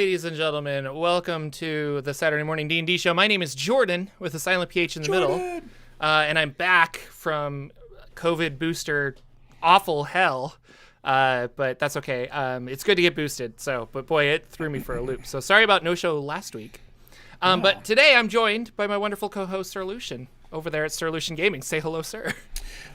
ladies and gentlemen. Welcome to the Saturday morning D&D show. My name is Jordan with a silent PH in the middle. And I'm back from COVID booster awful hell. But that's okay. It's good to get boosted. But boy, it threw me for a loop. So sorry about no show last week. But today I'm joined by my wonderful co-host, Sir Lucian, over there at Sir Lucian Gaming. Say hello, sir.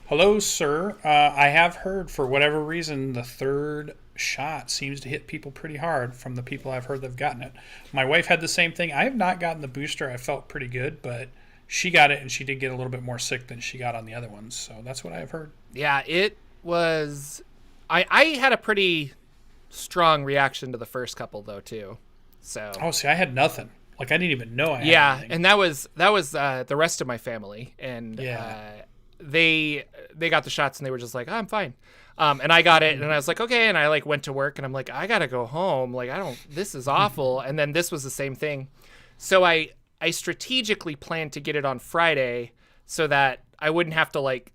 Hello, sir. I have heard, for whatever reason, the third shot seems to hit people pretty hard from the people I've heard that have gotten it. My wife had the same thing. I have not gotten the booster. I felt pretty good, but she got it, and she did get a little bit more sick than she got on the other ones. So that's what I have heard. Yeah, it was... I had a pretty strong reaction to the first couple, though, too. So. Oh, see, I had nothing. Like, I didn't even know I had anything. And that was the rest of my family, and they got the shots, and they were just like, oh, I'm fine. And I got it, and I was like, okay, and I like went to work, and I'm like, I gotta go home. Like, this is awful. And then this was the same thing. So I strategically planned to get it on Friday so that I wouldn't have to like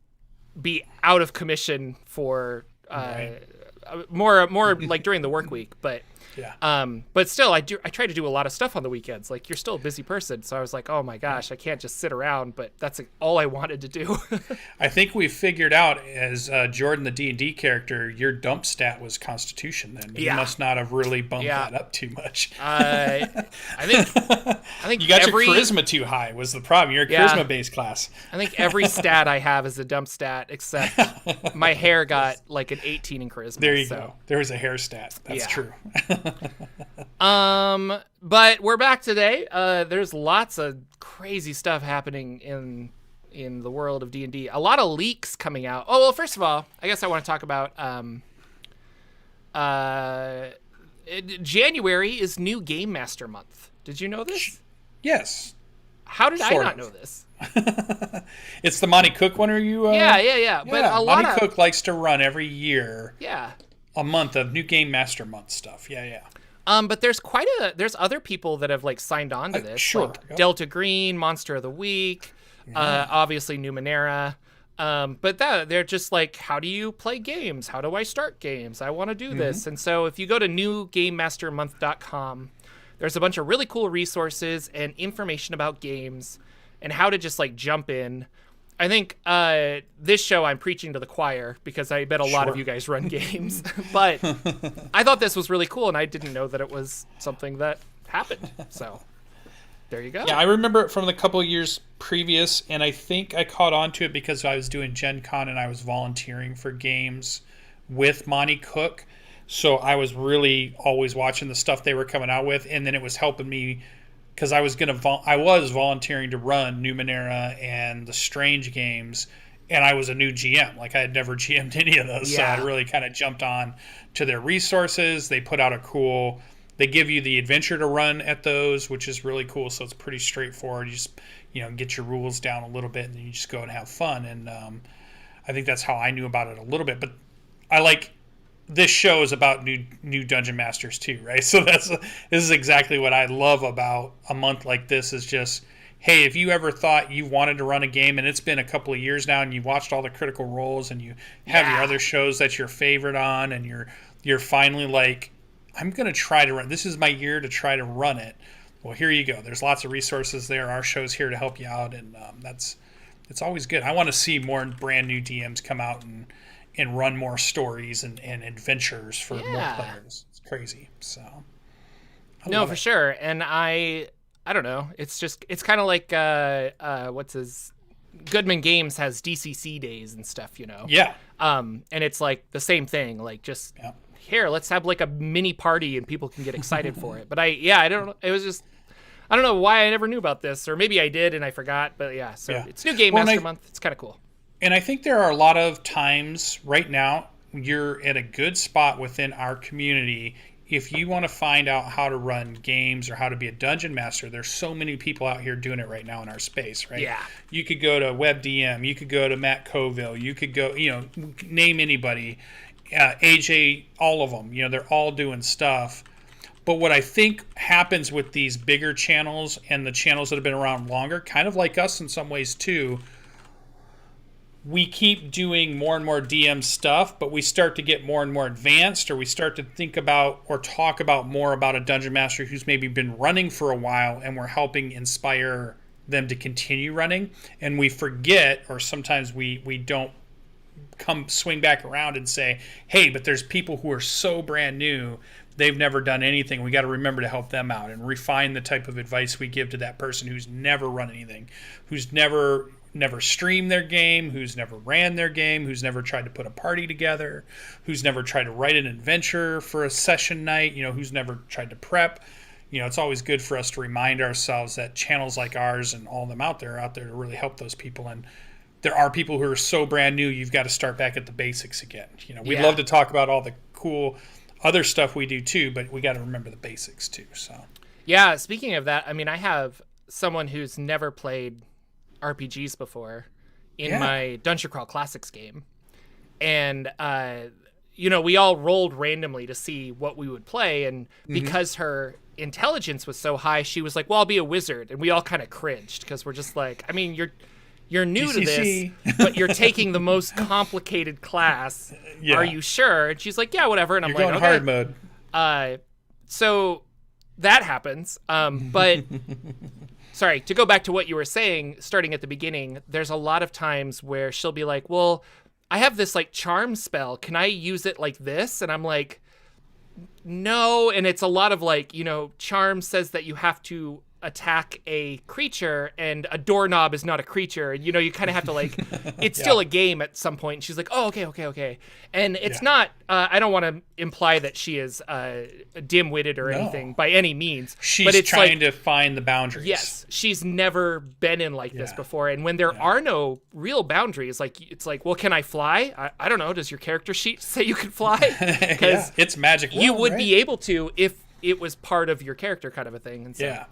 be out of commission for more like during the work week. But still, I try to do a lot of stuff on the weekends. Like, you're still a busy person, so I was like, oh my gosh, I can't just sit around. But that's all I wanted to do. I think we figured out, as Jordan, the D&D character, your dump stat was Constitution. Then you must not have really bumped that up too much. I think you got your charisma too high was the problem. You're a charisma-based class. I think every stat I have is a dump stat, except my hair got like an 18 in charisma. There you go. There was a hair stat. That's true. But we're back today. There's lots of crazy stuff happening in the world of D&D. A lot of leaks coming out. Oh, well, first of all, I guess I want to talk about January is New Game Master Month. Did you know this? Yes. How did I not know this? It's the Monty Cook one, or you? Yeah. But Monty Cook likes to run every year. Yeah. A month of New Game Master Month stuff. Yeah. But there's there's other people that have like signed on to this. Sure. Like Delta Green, Monster of the Week, obviously Numenera. But they're just like, how do you play games? How do I start games? I want to do this. And so if you go to newgamemastermonth.com, there's a bunch of really cool resources and information about games and how to just like jump in. I think this show I'm preaching to the choir because I bet a lot of you guys run games. But I thought this was really cool, and I didn't know that it was something that happened. So there you go. Yeah, I remember it from the couple of years previous, and I think I caught on to it because I was doing Gen Con and I was volunteering for games with Monty Cook. So I was really always watching the stuff they were coming out with, and then it was helping me because I was volunteering to run Numenera and the Strange games, and I was a new GM. Like, I had never GM'd any of those, so I really kind of jumped on to their resources. They put out they give you the adventure to run at those, which is really cool. So it's pretty straightforward. You just get your rules down a little bit, and then you just go and have fun. And I think that's how I knew about it a little bit. But I like. This show is about new dungeon masters too, right? So this is exactly what I love about a month like this. Is just, hey, if you ever thought you wanted to run a game and it's been a couple of years now, and you've watched all the Critical Roles and you have your other shows that you're favorite on, and you're finally like, I'm gonna try to run. This is my year to try to run it. Well, here you go. There's lots of resources there. Our show's here to help you out, and it's always good. I want to see more brand new DMs come out and run more stories and adventures for more players. It's crazy. So for sure. And I don't know. It's kind of like Goodman Games has DCC days and stuff, Yeah. And it's like the same thing. Like, just here, let's have like a mini party and people can get excited for it. But I don't know. It was just, I don't know why I never knew about this, or maybe I did and I forgot. But it's New Game Master Month. It's kind of cool. And I think there are a lot of times right now you're at a good spot within our community. If you want to find out how to run games or how to be a dungeon master, there's so many people out here doing it right now in our space, right? Yeah. You could go to WebDM, you could go to Matt Coville, you could go, name anybody, AJ, all of them. They're all doing stuff. But what I think happens with these bigger channels and the channels that have been around longer, kind of like us in some ways too, we keep doing more and more DM stuff, but we start to get more and more advanced, or we start to think about or talk about more about a dungeon master who's maybe been running for a while, and we're helping inspire them to continue running, and we forget, or sometimes we don't come swing back around and say, hey, but there's people who are so brand new, they've never done anything. We got to remember to help them out and refine the type of advice we give to that person who's never run anything, who's never streamed their game, who's never ran their game, who's never tried to put a party together, who's never tried to write an adventure for a session night, who's never tried to prep. It's always good for us to remind ourselves that channels like ours and all of them out there are out there to really help those people. And there are people who are so brand new, you've got to start back at the basics again. We'd love to talk about all the cool other stuff we do too, but we got to remember the basics too. So yeah, speaking of that, I mean, I have someone who's never played RPGs before in my Dungeon Crawl Classics game, and we all rolled randomly to see what we would play, and because her intelligence was so high, she was like, well, I'll be a wizard, and we all kind of cringed because we're just like, I mean, you're new GCC. to this, but you're taking the most complicated class. Yeah. Are you sure? And she's like, yeah, whatever. And I'm going okay. Hard mode. So that happens. But sorry, to go back to what you were saying, starting at the beginning, there's a lot of times where she'll be like, well, I have this like charm spell. Can I use it like this? And I'm like, no. And it's a lot of like, charm says that you have to attack a creature, and a doorknob is not a creature, and you kind of have to like it's still a game at some point. And she's like, oh, okay, and it's not I don't want to imply that she is dim-witted or anything by any means, but it's trying to find the boundaries. Yes, she's never been in like this before, and when there are no real boundaries, like it's like, well, can I fly? I don't know, does your character sheet say you can fly? Because it's magic world, you would be able to if it was part of your character, kind of a thing. And so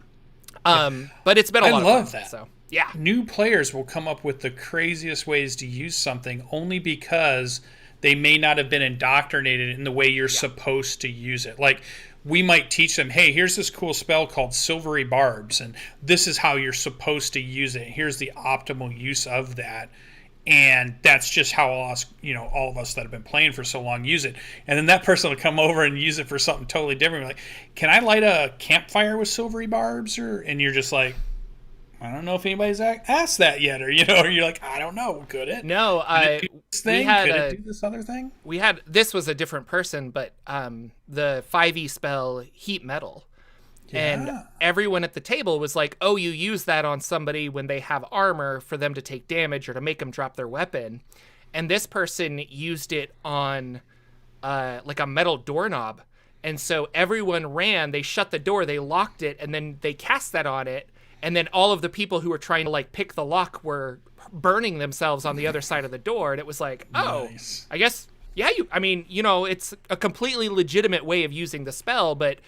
but it's been a lot of fun. I love that. So yeah, new players will come up with the craziest ways to use something only because they may not have been indoctrinated in the way you're supposed to use it. Like, we might teach them, hey, here's this cool spell called Silvery Barbs, and this is how you're supposed to use it. Here's the optimal use of that. And that's just how all of us that have been playing for so long use it. And then that person will come over and use it for something totally different. Like, can I light a campfire with silvery barbs? And you're just like, I don't know if anybody's asked that yet. Or, you're like, I don't know. Could it? No, Could it do this thing? Could it do this other thing? This was a different person, but the 5e spell Heat Metal. And everyone at the table was like, oh, you use that on somebody when they have armor for them to take damage or to make them drop their weapon. And this person used it on like a metal doorknob. And so everyone ran, they shut the door, they locked it, and then they cast that on it. And then all of the people who were trying to like pick the lock were burning themselves on the other side of the door. And it was like, oh, nice. I guess, it's a completely legitimate way of using the spell, but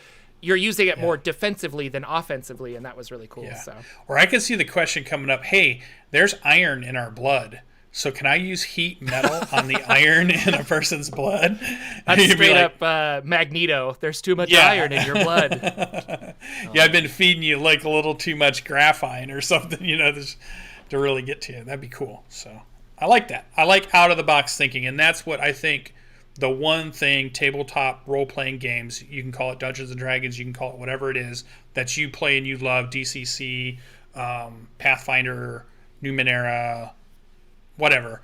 you're using it more defensively than offensively, and that was really cool. So, or I could see the question coming up, hey, there's iron in our blood, so can I use heat metal on the iron in a person's blood? That's straight up Magneto. There's too much iron in your blood. I've been feeding you like a little too much graphite or something, to really get to you. That'd be cool. So I like that. I like out-of-the-box thinking, and that's what I think. The one thing tabletop role-playing games, you can call it Dungeons & Dragons, you can call it whatever it is, that you play and you love, DCC, Pathfinder, Numenera, whatever,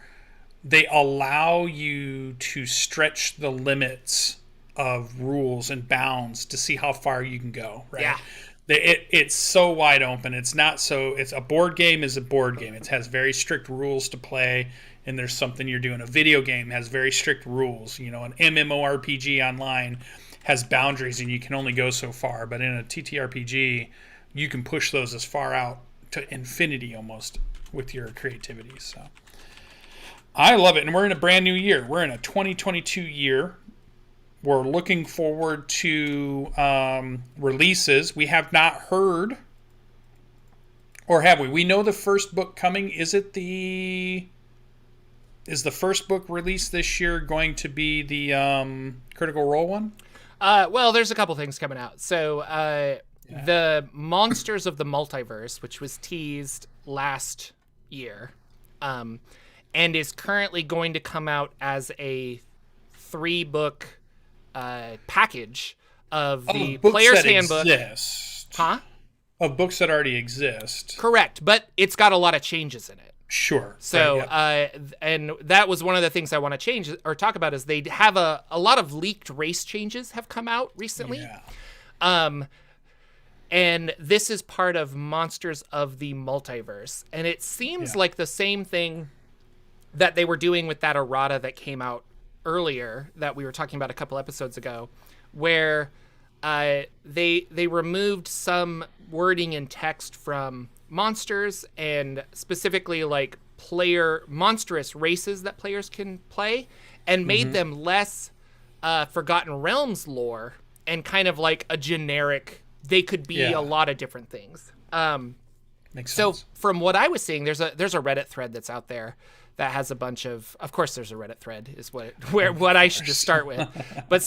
they allow you to stretch the limits of rules and bounds to see how far you can go, right? Yeah. It's so wide open. It's a board game is a board game. It has very strict rules to play, and there's something you're doing. A video game has very strict rules. An MMORPG online has boundaries, and you can only go so far. But in a TTRPG, you can push those as far out to infinity almost with your creativity. So I love it, and we're in a brand new year. We're in a 2022 year. We're looking forward to releases. We have not heard, or have we? We know the first book coming. Is the first book released this year going to be the Critical Role one? Well, there's a couple things coming out. So the Monsters of the Multiverse, which was teased last year, and is currently going to come out as a 3-book package of the player's handbook. Huh? Of books that already exist. Correct, but it's got a lot of changes in it. Sure. So, right, and that was one of the things I want to change or talk about is they have a lot of leaked race changes have come out recently. Yeah. And this is part of Monsters of the Multiverse. And it seems like the same thing that they were doing with that errata that came out earlier that we were talking about a couple episodes ago, where they removed some wording and text from monsters and specifically like monstrous races that players can play and made them less Forgotten Realms lore and kind of like a generic, they could be a lot of different things. Makes so sense. From what I was seeing, there's a Reddit thread that's out there that has a bunch of course there's a Reddit thread is what I should just start with. But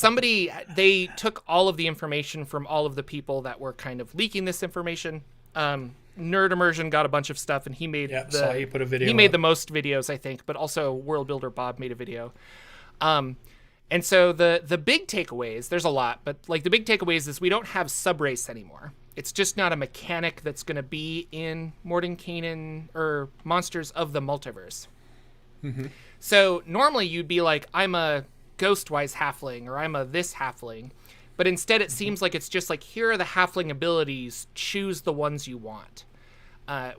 they took all of the information from all of the people that were kind of leaking this information. Nerd Immersion got a bunch of stuff, and he made he put a video. He made the most videos, I think, but also World Builder Bob made a video. And so the big takeaways, there's a lot, but like the big takeaways is we don't have subrace anymore. It's just not a mechanic that's going to be in Mordenkainen or Monsters of the Multiverse. Mm-hmm. So normally you'd be like, I'm a Ghostwise halfling, or I'm a this halfling. But instead it seems like it's just like, here are the halfling abilities, choose the ones you want.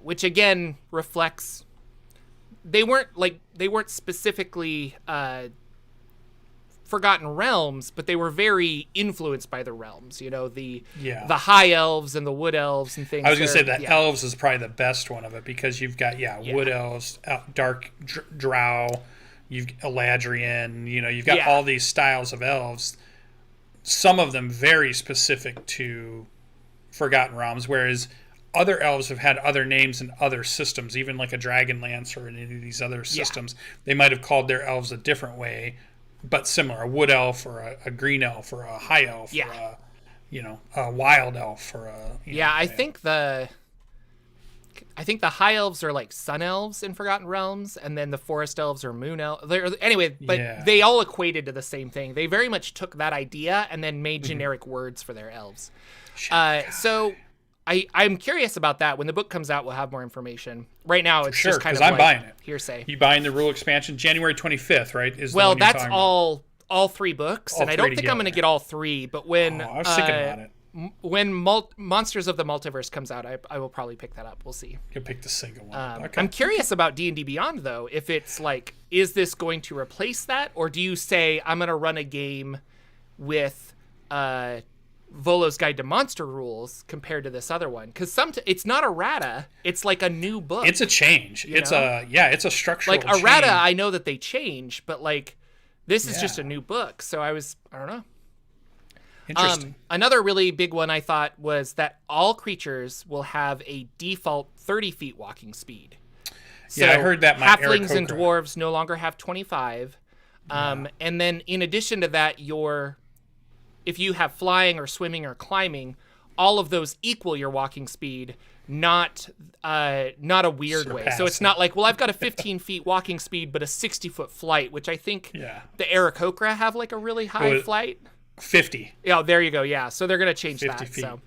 Which again reflects, they weren't specifically Forgotten Realms, but they were very influenced by the realms, the high elves and the wood elves and things. I was going to say that elves is probably the best one of it, because you've got wood elves, dark drow, you've Eladrian, you've got all these styles of elves, some of them very specific to Forgotten Realms, whereas other elves have had other names in other systems, even like a Dragonlance or any of these other systems. They might have called their elves a different way, but similar, a wood elf or a green elf or a high elf or a wild elf or a I think the high elves are like sun elves in Forgotten Realms, and then the forest elves are moon elves. Anyway, but they all equated to the same thing. They very much took that idea and then made generic words for their elves. So I'm curious about that. When the book comes out, we'll have more information. Right now, it's just kind of I'm buying it. Hearsay. You buying the rule expansion January 25th, right? That's all 3 books, and I don't think I'm going to get all 3. But when I was thinking about it. When Monsters of the Multiverse comes out, I will probably pick that up. We'll see. You'll pick the single one. Okay. I'm curious about D&D Beyond, though. If it's like, is this going to replace that, or do you say I'm going to run a game with Volo's Guide to Monster rules compared to this other one? Because it's not errata. It's like a new book. It's a change. It's a structural like errata. change. I know that they change, but like this is just a new book. So I don't know. Interesting. Another really big one I thought was that all creatures will have a default 30 feet walking speed. So I heard that. Halflings and dwarves no longer have 25. And then in addition to that, if you have flying or swimming or climbing, all of those equal your walking speed, not a weird way. So it's not like, well, I've got a 15 feet walking speed, but a 60-foot flight, which I think the Aarakocra have like a really high flight. 50. Yeah, there you go. Yeah, so they're going to change 50 that. feet. So,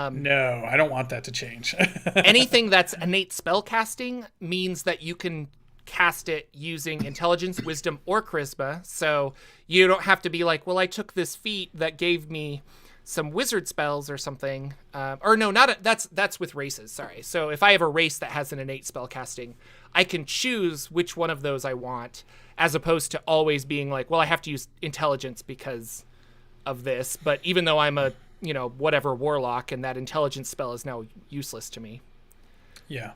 no, I don't want that to change. anything that's innate spell casting means that you can cast it using intelligence, wisdom, or charisma. So you don't have to be like, well, I took this feat that gave me some wizard spells or something. That's with races. Sorry. So if I have a race that has an innate spell casting, I can choose which one of those I want, as opposed to always being like, well, I have to use intelligence because of this. But even though I'm a whatever warlock, and that intelligence spell is now useless to me. Yeah.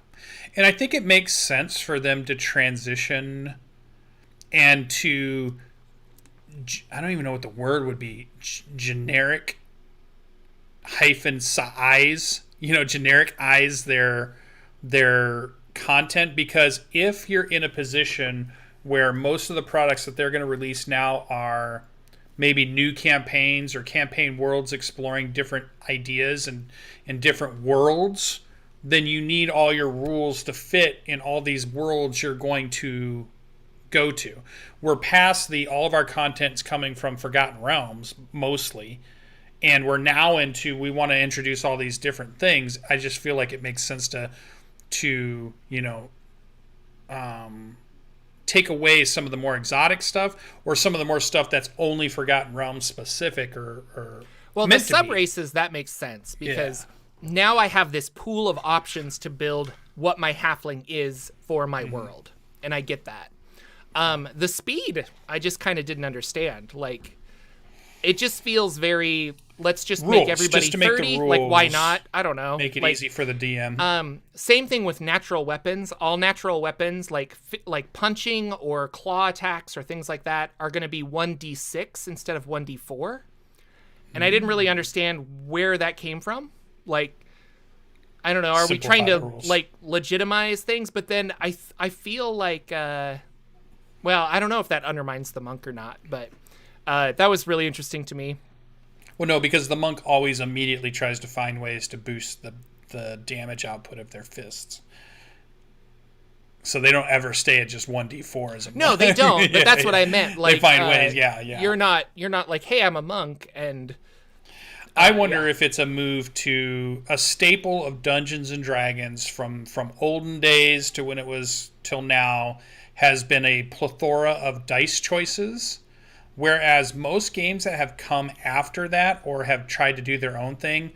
And I think it makes sense for them to transition and to, I don't even know what the word would be, generic hyphen size, generic eyes their content, because if you're in a position where most of the products that they're going to release now are maybe new campaigns or campaign worlds exploring different ideas and different worlds, then you need all your rules to fit in all these worlds you're going to go to. We're past all of our content's coming from Forgotten Realms mostly, and we're now into we want to introduce all these different things. I just feel like it makes sense to take away some of the more exotic stuff or some of the more stuff that's only Forgotten Realms specific or well, the sub races, that makes sense because now I have this pool of options to build what my halfling is for my world, and I get that. The speed, I just kind of didn't understand. Like, it just feels very, let's just make everybody just to 30. Make like, why not? I don't know. Make it easy for the DM. Same thing with natural weapons. All natural weapons, like punching or claw attacks or things like that, are going to be 1d6 instead of 1d4. And I didn't really understand where that came from. Like, I don't know. Are we trying to like legitimize things? But then I feel like, well, I don't know if that undermines the monk or not. But that was really interesting to me. Well, no, because the monk always immediately tries to find ways to boost the damage output of their fists. So they don't ever stay at just 1d4 as a monk. No, they don't. But that's what I meant. Like, they find ways. Yeah. You're not like, hey, I'm a monk, and I wonder if it's a move to a staple of Dungeons and Dragons from olden days to when it was till now has been a plethora of dice choices, whereas most games that have come after that or have tried to do their own thing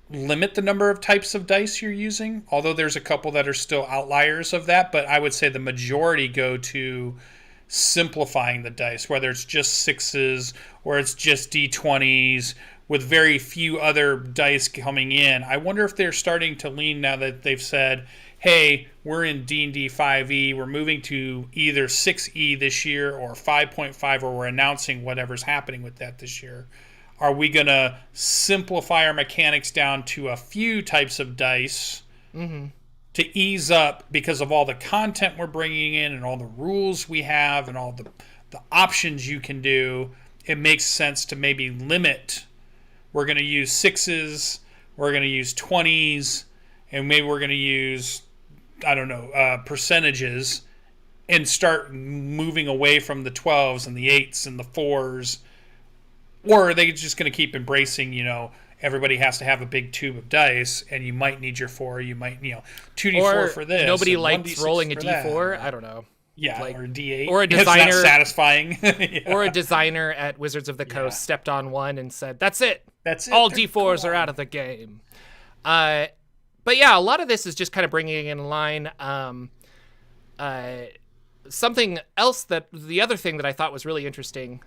limit the number of types of dice you're using, although there's a couple that are still outliers of that, but I would say the majority go to simplifying the dice, whether it's just sixes or it's just d20s with very few other dice coming in. I wonder if they're starting to lean now that they've said, hey, we're in D&D 5e, we're moving to either 6e this year or 5.5, or we're announcing whatever's happening with that this year. Are we going to simplify our mechanics down to a few types of dice to ease up because of all the content we're bringing in and all the rules we have and all the options you can do? It makes sense to maybe limit. We're going to use sixes, we're going to use 20s, and maybe we're going to use, I don't know, percentages, and start moving away from the 12s and the 8s and the 4s. Or are they just going to keep embracing, everybody has to have a big tube of dice, and you might need your 4, you might, 2d4 for this. Nobody likes rolling a d4. I don't know. Yeah, like, or a d8. Or a designer. It's not satisfying. Or a designer at Wizards of the Coast stepped on one and said, that's it. That's it. All d4s are out of the game. But yeah, a lot of this is just kind of bringing in line. Something else the other thing that I thought was really interesting,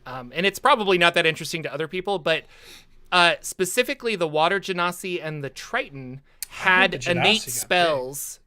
and it's probably not that interesting to other people, but specifically the Water Genasi and the Triton had innate spells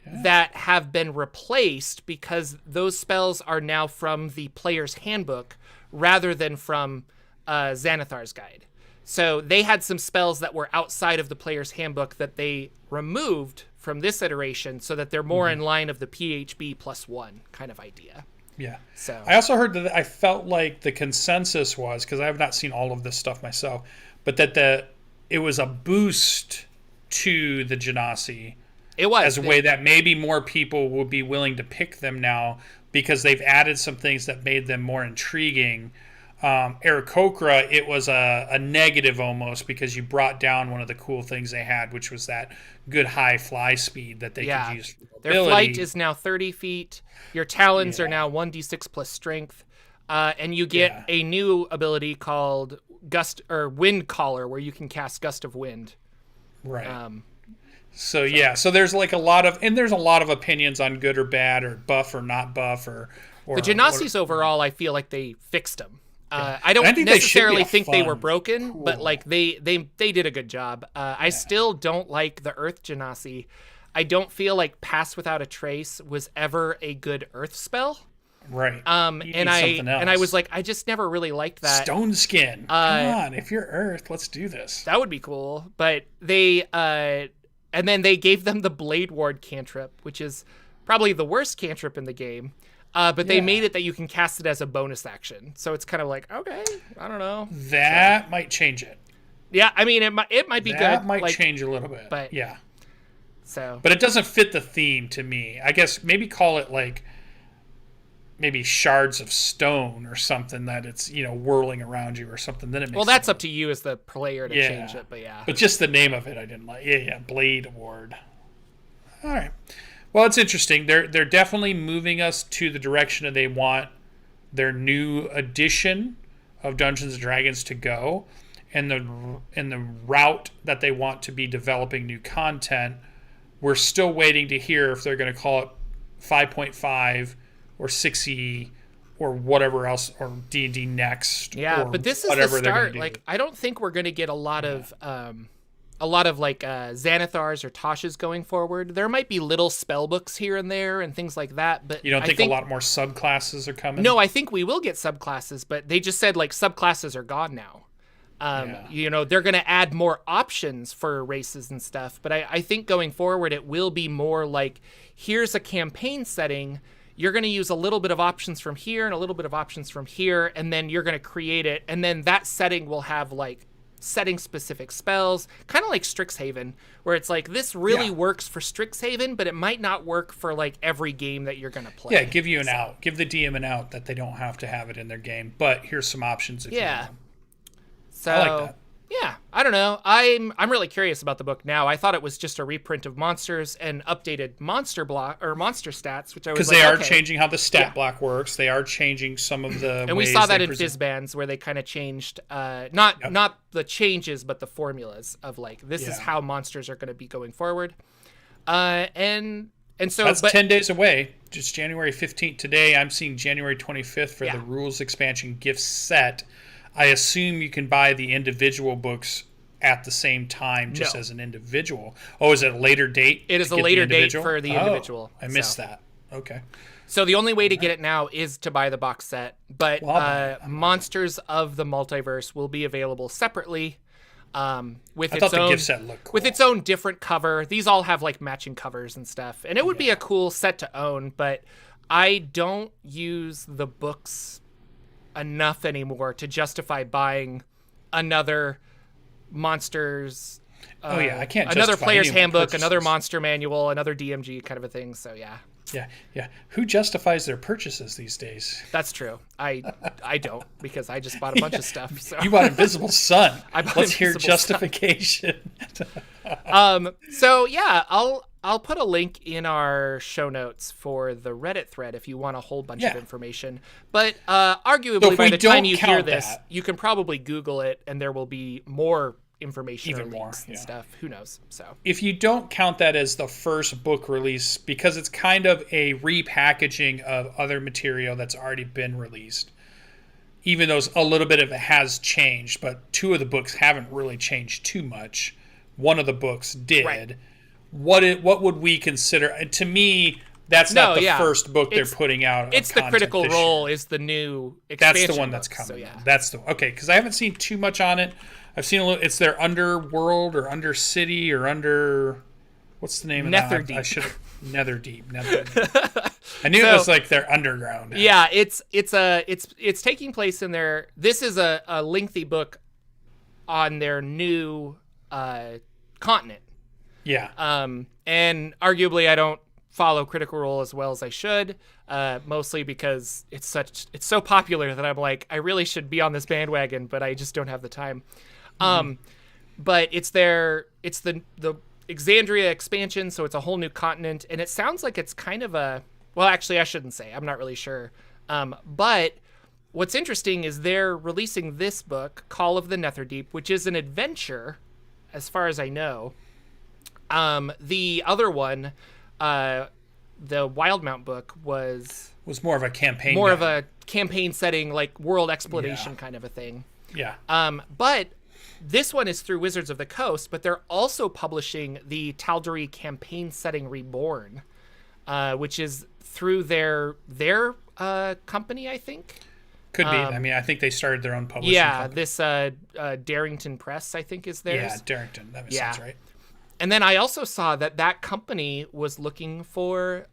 that have been replaced because those spells are now from the player's handbook rather than from Xanathar's guide. So they had some spells that were outside of the player's handbook that they removed from this iteration so that they're more in line of the PHB +1 kind of idea. Yeah. So I also heard that I felt like the consensus was, because I have not seen all of this stuff myself, but that it was a boost to the Genasi. It was. As a way that maybe more people will be willing to pick them now because they've added some things that made them more intriguing. Aarakocra, it was a negative almost because you brought down one of the cool things they had, which was that good high fly speed that they could use for mobility. Their flight is now 30 feet. Your talons are now 1d6 plus strength. And you get a new ability called Wind Caller, where you can cast Gust of Wind. Right. So there's like a lot of opinions on good or bad or buff or not buff or the Genasis overall, I feel like they fixed them. I don't necessarily think they were broken, but like they did a good job. I still don't like the Earth Genasi. I don't feel like Pass Without a Trace was ever a good Earth spell. Right. And I was like, I just never really liked that. Stone Skin. Come on, if you're Earth, let's do this. That would be cool. But they and then they gave them the Blade Ward cantrip, which is probably the worst cantrip in the game. But they made it that you can cast it as a bonus action. So it's kind of like, okay, I don't know. That might change it. Yeah, I mean, it might be good. That might change a little bit. But yeah. So. But it doesn't fit the theme to me. I guess maybe call it like maybe shards of stone or something that it's, whirling around you or something. Then it makes Well, that's up to you as the player to change it, but yeah. But just the name of it, I didn't like. Yeah, Blade Award. All right. Well, it's interesting. They're definitely moving us to the direction that they want their new edition of Dungeons and Dragons to go, and the route that they want to be developing new content. We're still waiting to hear if they're going to call it 5.5 or 6e or whatever else, or D&D Next. Yeah, but this is the start. Like, I don't think we're going to get a lot of like Xanathars or Toshas going forward. There might be little spell books here and there and things like that, but you don't think a lot more subclasses are coming? No, I think we will get subclasses, but they just said like subclasses are gone now. They're going to add more options for races and stuff, but I think going forward it will be more like, here's a campaign setting. You're going to use a little bit of options from here and a little bit of options from here, and then you're going to create it, and then that setting will have like setting-specific spells, kind of like Strixhaven, where it's like, this really works for Strixhaven, but it might not work for like every game that you're going to play. Yeah, give you an out. Give the DM an out that they don't have to have it in their game, but here's some options if you want them. So, I like that. Yeah, I don't know. I'm really curious about the book now. I thought it was just a reprint of monsters and updated monster stats, which I was because they are changing how the stat block works. They are changing some of the and we saw that in Fizzbands where they kind of changed not the changes but the formulas of like, this is how monsters are going to be going forward. And so that's 10 days away. Just January 15th today. I'm seeing January 25th for the rules expansion gift set. I assume you can buy the individual books at the same time, just as an individual. Oh, is it a later date? It is a later date for the individual. I missed that. Okay. So the only way to get it now is to buy the box set, but Monsters of the Multiverse will be available separately with its own different cover. These all have like matching covers and stuff, and it would be a cool set to own, but I don't use the books enough anymore to justify buying another monsters I can't another player's handbook, another monster manual, another DMG kind of a thing. So yeah who justifies their purchases these days? That's true. I don't, because I just bought a bunch of stuff. So. You bought Invisible Sun. Let's hear justification. So yeah, I'll put a link in our show notes for the Reddit thread if you want a whole bunch of information. But arguably, by the time you hear this, you can probably Google it, and there will be more information, even more and stuff. Who knows? So if you don't count that as the first book release, because it's kind of a repackaging of other material that's already been released, even though a little bit of it has changed, but two of the books haven't really changed too much. One of the books did. Right. What would we consider? To me, that's not the first book they're putting out. It's the Critical Role is the new expansion. That's the one that's coming. So, that's the okay, because I haven't seen too much on it. I've seen a little. It's their Underworld or Undercity or Under. What's the name of that? Netherdeep. Netherdeep. I knew it was like their underground. Yeah, it's taking place in their. This is a lengthy book on their new continent. Yeah. And arguably I don't follow Critical Role as well as I should, mostly because it's so popular that I'm like, I really should be on this bandwagon, but I just don't have the time. But it's the Exandria expansion, so it's a whole new continent, and it sounds like it's kind of well, actually I shouldn't say. I'm not really sure. But what's interesting is they're releasing this book, Call of the Netherdeep, which is an adventure, as far as I know. The other one, the Wildmount book was more of a campaign. Of a campaign setting, like world exploration kind of a thing. Yeah. But this one is through Wizards of the Coast, but they're also publishing the Tal'Dorei campaign setting Reborn, which is through their company, I think. Could be. I mean, I think they started their own publishing company. This Darrington Press, I think, is theirs. Yeah, Darrington. That makes sense, right? And then I also saw that company was looking for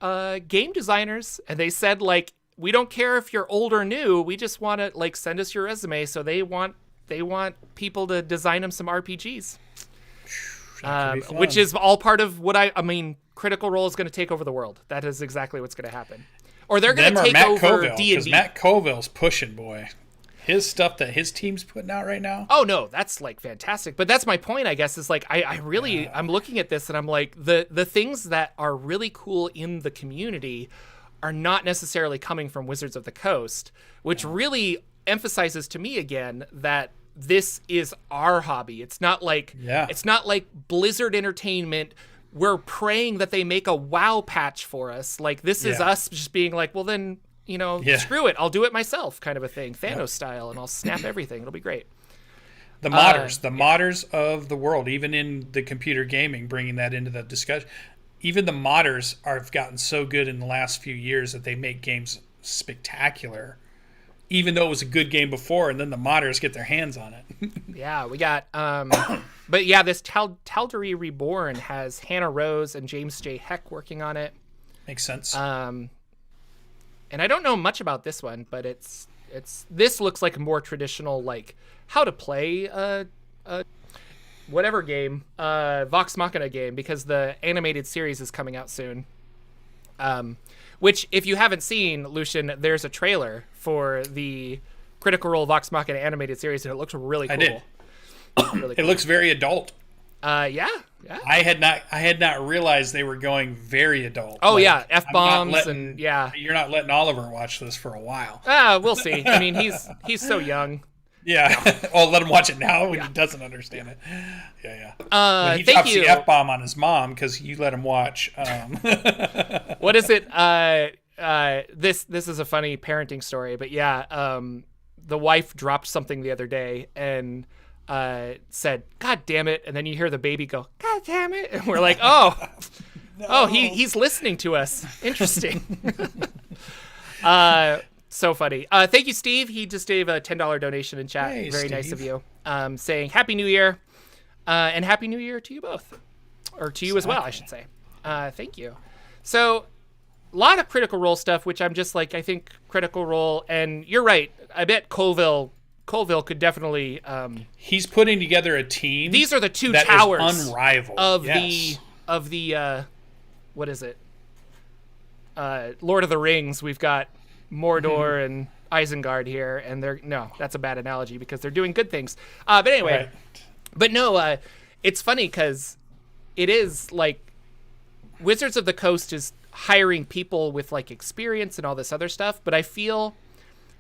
game designers, and they said, like, we don't care if you're old or new, we just want to, like, send us your resume. So they want people to design them some RPGs, which is all part of what I mean. Critical Role is going to take over the world. That is exactly what's going to happen. or they're going Them to or take Matt over Colville, D&D. because Matt Colville's pushing, boy. His stuff that his team's putting out right now. Oh no, that's like fantastic. But that's my point, I guess, is like I'm looking at this and I'm like, the things that are really cool in the community are not necessarily coming from Wizards of the Coast, which really emphasizes to me again that this is our hobby. It's not like Blizzard Entertainment. We're praying that they make a WoW patch for us. Like, this is us just being like, well then, screw it. I'll do it myself, kind of a thing, Thanos style, and I'll snap everything. It'll be great. The modders of the world, even in the computer gaming, bringing that into the discussion. Even the modders have gotten so good in the last few years that they make games spectacular, even though it was a good game before, and then the modders get their hands on it. Yeah, we got, but yeah, this Tal'Dorei Reborn has Hannah Rose and James J. Heck working on it. Makes sense. And I don't know much about this one, but this looks like a more traditional, like, how to play a whatever game, Vox Machina game, because the animated series is coming out soon. Which, if you haven't seen, Lucian, there's a trailer for the Critical Role Vox Machina animated series, and it looks really cool. I did. Really cool. It looks very adult. Yeah. I had not realized they were going very adult. Oh, like, yeah, F-bombs and yeah. You're not letting Oliver watch this for a while. We'll see. I mean, he's so young. Yeah. Oh, let him watch it now when he doesn't understand it. Yeah. When he drops the F-bomb on his mom because you let him watch. What is it? This is a funny parenting story, but yeah, the wife dropped something the other day and said, "God damn it!" And then you hear the baby go, "God damn it!" And we're like, "Oh, no. Oh, he's listening to us. Interesting." So funny. Thank you, Steve. He just gave a $10 donation in chat. Hey, Very Steve. nice of you. Saying Happy New Year, and Happy New Year to you both, or to you as well, I should say. Thank you. So, a lot of Critical Role stuff, which I'm just like, I think Critical Role, and you're right. I bet Colville could definitely. He's putting together a team. These are the two that towers is unrivaled of the what is it? Lord of the Rings. We've got Mordor and Isengard here, and that's a bad analogy because they're doing good things. But anyway, right. But no, it's funny because it is like Wizards of the Coast is hiring people with like experience and all this other stuff. But I feel,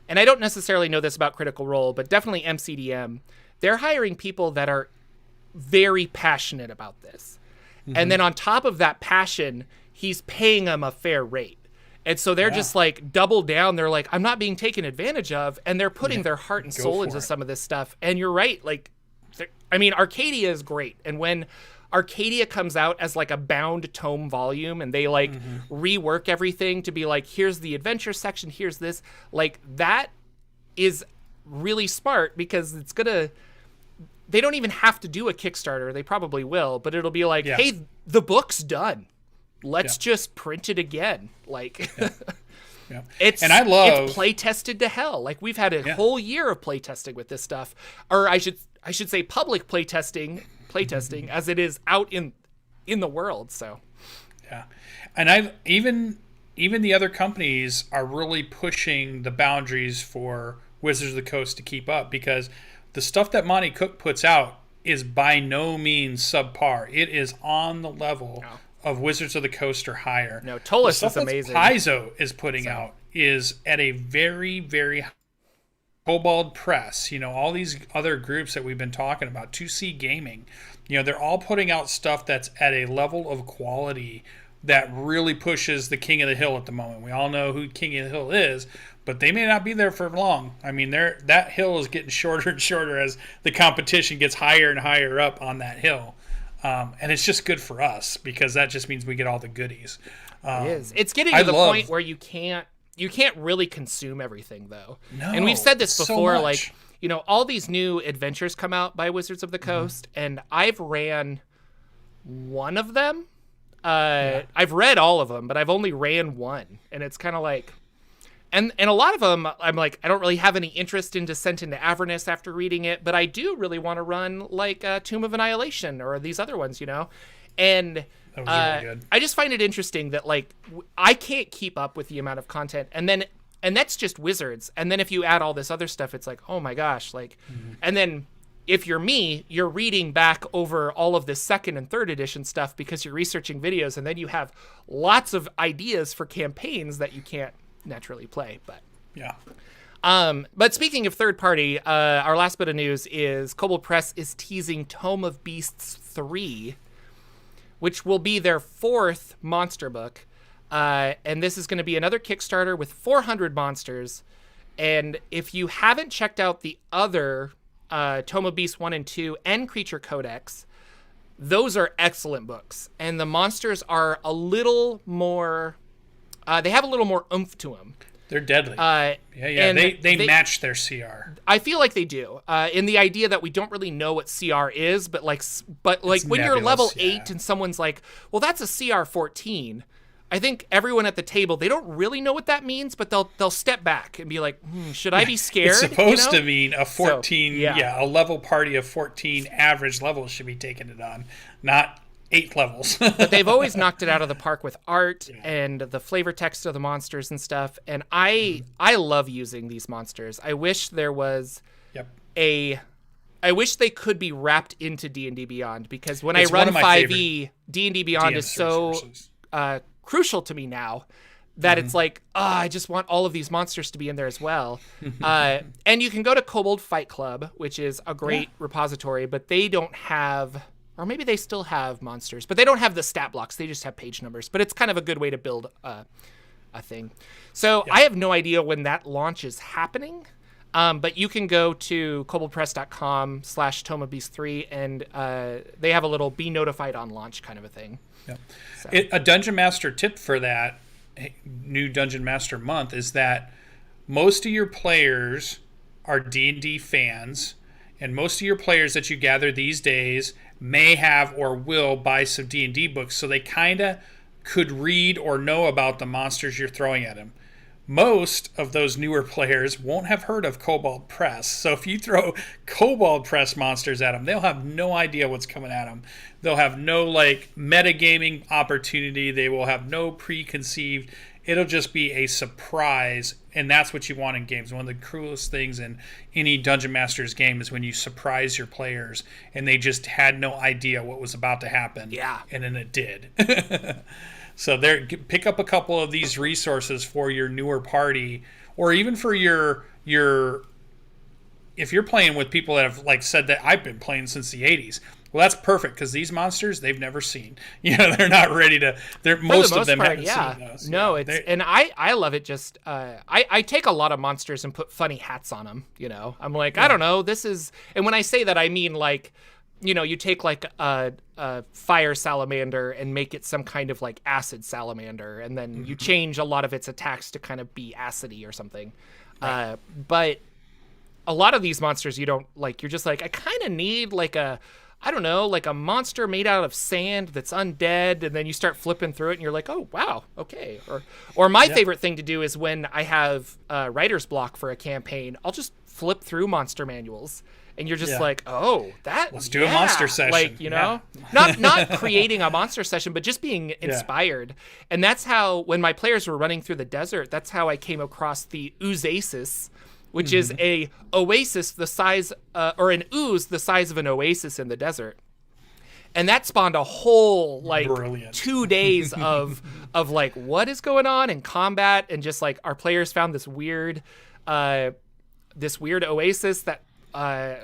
and I don't necessarily know this about Critical Role, but definitely MCDM, they're hiring people that are very passionate about this. Mm-hmm. And then on top of that passion, he's paying them a fair rate. And so they're just like double down. They're like, I'm not being taken advantage of. And they're putting their heart and soul into some of this stuff. And you're right. Like, I mean, Arcadia is great. And when Arcadia comes out as like a bound tome volume and they like rework everything to be like, here's the adventure section, here's this, like that is really smart because it's they don't even have to do a Kickstarter. They probably will, but it'll be like, hey, the book's done. Let's just print it again. Like, it's play tested to hell. Like we've had a whole year of play testing with this stuff, or I should say public play testing as it is out in the world. So, and even the other companies are really pushing the boundaries for Wizards of the Coast to keep up because the stuff that Monty Cook puts out is by no means subpar. It is on the level of Wizards of the Coast or higher. No, Tolis is amazing. Paizo is putting out is at a very, very Kobold Press, all these other groups that we've been talking about, 2C Gaming, they're all putting out stuff that's at a level of quality that really pushes the King of the Hill at the moment. We all know who King of the Hill is, but they may not be there for long. I mean, that hill is getting shorter and shorter as the competition gets higher and higher up on that hill. And it's just good for us because that just means we get all the goodies. It is. It's getting to the point where you can't really consume everything though. No, and we've said this before, so like, all these new adventures come out by Wizards of the Coast, and I've ran one of them. I've read all of them, but I've only ran one, and it's kind of like, and a lot of them, I'm like, I don't really have any interest in Descent into Avernus after reading it, but I do really want to run like Tomb of Annihilation or these other ones, And That was really good. I just find it interesting that like I can't keep up with the amount of content, and that's just Wizards. And then if you add all this other stuff, it's like, oh my gosh, like, and then if you're me, you're reading back over all of this second and third edition stuff because you're researching videos, and then you have lots of ideas for campaigns that you can't naturally play. But yeah. But speaking of third party, our last bit of news is Kobold Press is teasing Tome of Beasts 3, which will be their 4th monster book. And this is going to be another Kickstarter with 400 monsters. And if you haven't checked out the other Tome of Beasts 1 and 2 and Creature Codex, those are excellent books. And the monsters are a little more, they have a little more oomph to them. They're deadly. They match their CR. I feel like they do. In the idea that we don't really know what CR is, but like when you're level 8 and someone's like, well, that's a CR 14. I think everyone at the table, they don't really know what that means, but they'll step back and be like, should I be scared? It's supposed to mean a 14, a level party of 14 average levels should be taking it on, not 8 levels. But they've always knocked it out of the park with art and the flavor text of the monsters and stuff. And I love using these monsters. I wish there was I wish they could be wrapped into D&D Beyond, because when I run 5e, D&D Beyond is so crucial to me now that it's like, I just want all of these monsters to be in there as well. And you can go to Kobold Fight Club, which is a great repository, but they don't have, or maybe they still have monsters, but they don't have the stat blocks. They just have page numbers, but it's kind of a good way to build a thing. So I have no idea when that launch is happening. But you can go to koboldpress.com/Tome of Beast 3, and they have a little be notified on launch kind of a thing. Yeah. So. A Dungeon Master tip for that new Dungeon Master month is that most of your players are D&D fans, and most of your players that you gather these days may have or will buy some D&D books, so they kind of could read or know about the monsters you're throwing at them. Most of those newer players won't have heard of Kobold Press. So if you throw Kobold Press monsters at them, they'll have no idea what's coming at them. They'll have no metagaming opportunity. They will have no preconceived. It'll just be a surprise. And that's what you want in games. One of the coolest things in any Dungeon Master's game is when you surprise your players and they just had no idea what was about to happen. Yeah. And then it did. So pick up a couple of these resources for your newer party, or even for your if you're playing with people that have said that I've been playing since the 80s. Well, that's perfect, because these monsters they've never seen. They're not ready to. Most of them haven't seen those. No, and I love it. Just I take a lot of monsters and put funny hats on them. I'm like, I don't know. This is, and when I say that, I mean you take a fire salamander and make it some kind of acid salamander, and then you change a lot of its attacks to kind of be acidy or something. Right. But a lot of these monsters you don't you're just like, I kind of need a monster made out of sand that's undead, and then you start flipping through it and you're like, oh wow, okay. Or my favorite thing to do is when I have writer's block for a campaign, I'll just flip through monster manuals. And you're just like, oh, let's do a monster session. Not creating a monster session, but just being inspired. And that's how, when my players were running through the desert, that's how I came across the Oozasis, which is a oasis the size, or an ooze the size of an oasis in the desert. And that spawned a whole 2 days of what is going on in combat, and just our players found this weird oasis that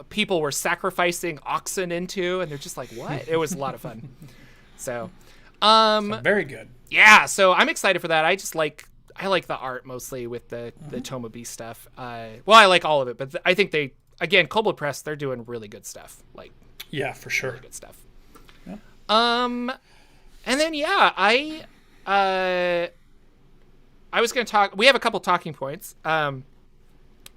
people were sacrificing oxen into, and they're just like, what? It was a lot of fun. So very good. Yeah, so I'm excited for that. I like the art mostly with the Tome of Beast stuff. I like all of it, but I think Kobold Press, they're doing really good stuff. For sure. Really good stuff. Yeah. And then I was going to talk. We have a couple talking points.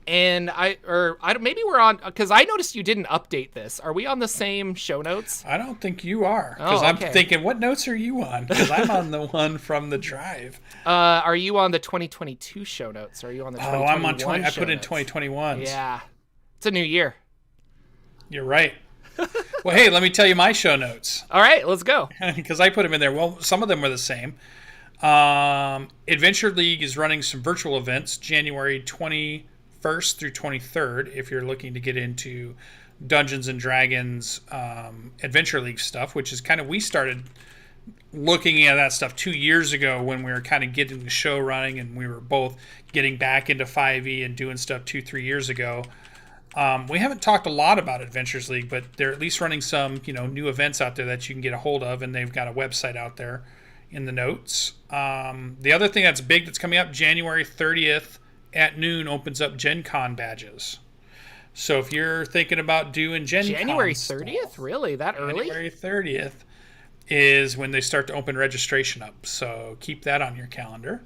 And maybe we're on, because I noticed you didn't update this. Are we on the same show notes? I don't think you are, because I'm thinking, what notes are you on? Because I'm on the one from the drive. Are you on the 2022 show notes? Or are you on the 2021 I'm on 20. I put in 2021. Yeah, it's a new year. You're right. Well, hey, let me tell you my show notes. All right, let's go. Because I put them in there. Well, some of them were the same. Adventure League is running some virtual events January 21st through 23rd if you're looking to get into Dungeons and Dragons Adventure League stuff, which is kind of, we started looking at that stuff 2 years ago when we were kind of getting the show running, and we were both getting back into 5e and doing stuff 2-3 years ago. We haven't talked a lot about Adventures League, but they're at least running some, new events out there that you can get a hold of, and they've got a website out there in the notes. The other thing that's big that's coming up, January 30th at noon opens up Gen Con badges. So if you're thinking about doing January 30th, stuff, really? That early? January 30th is when they start to open registration up. So keep that on your calendar.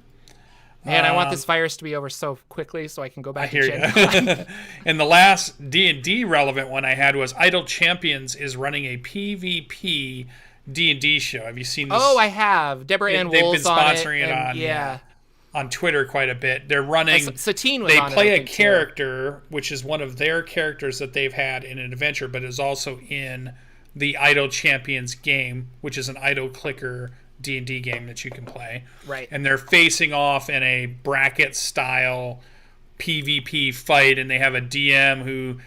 Man, I want this virus to be over so quickly so I can go back to Gen Con. And the last D&D relevant one I had was Idle Champions is running a PvP D&D show. Have you seen this? Oh, I have. Deborah Ann Wool's on it. They've been sponsoring it on Twitter quite a bit. They're running... Satine was they on it, play a character, which is one of their characters that they've had in an adventure, but is also in the Idle Champions game, which is an idle clicker D&D game that you can play. Right. And they're facing off in a bracket-style PvP fight, and they have a DM who...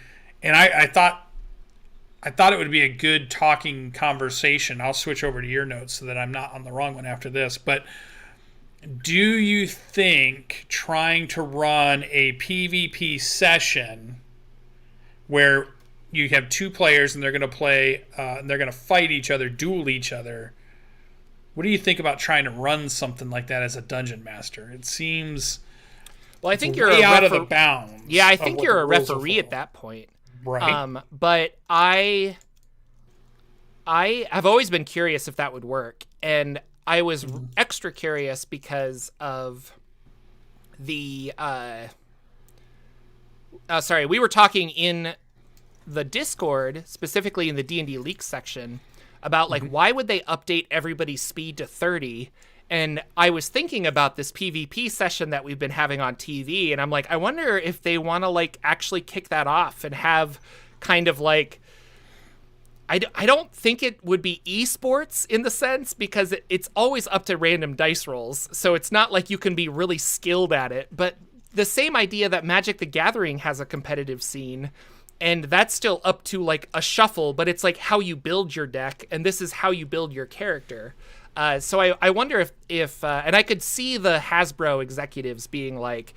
And I thought it would be a good talking conversation. I'll switch over to your notes so that I'm not on the wrong one after this. But do you think trying to run a PvP session where you have two players and they're going to play, and they're going to fight each other, duel each other, what do you think about trying to run something like that as a dungeon master? It seems well. I think you're out of the bounds. Yeah, I think you're a referee at that point. Right. But I have always been curious if that would work, and I was extra curious because of the. We were talking in the Discord, specifically in the D&D Leaks section, about why would they update everybody's speed to 30? And I was thinking about this PvP session that we've been having on TV, and I'm like, I wonder if they want to actually kick that off and have kind of I don't think it would be esports in the sense, because it's always up to random dice rolls, so it's not like you can be really skilled at it, but the same idea that Magic the Gathering has a competitive scene, and that's still up to a shuffle, but it's how you build your deck, and this is how you build your character. So I wonder if and I could see the Hasbro executives being like,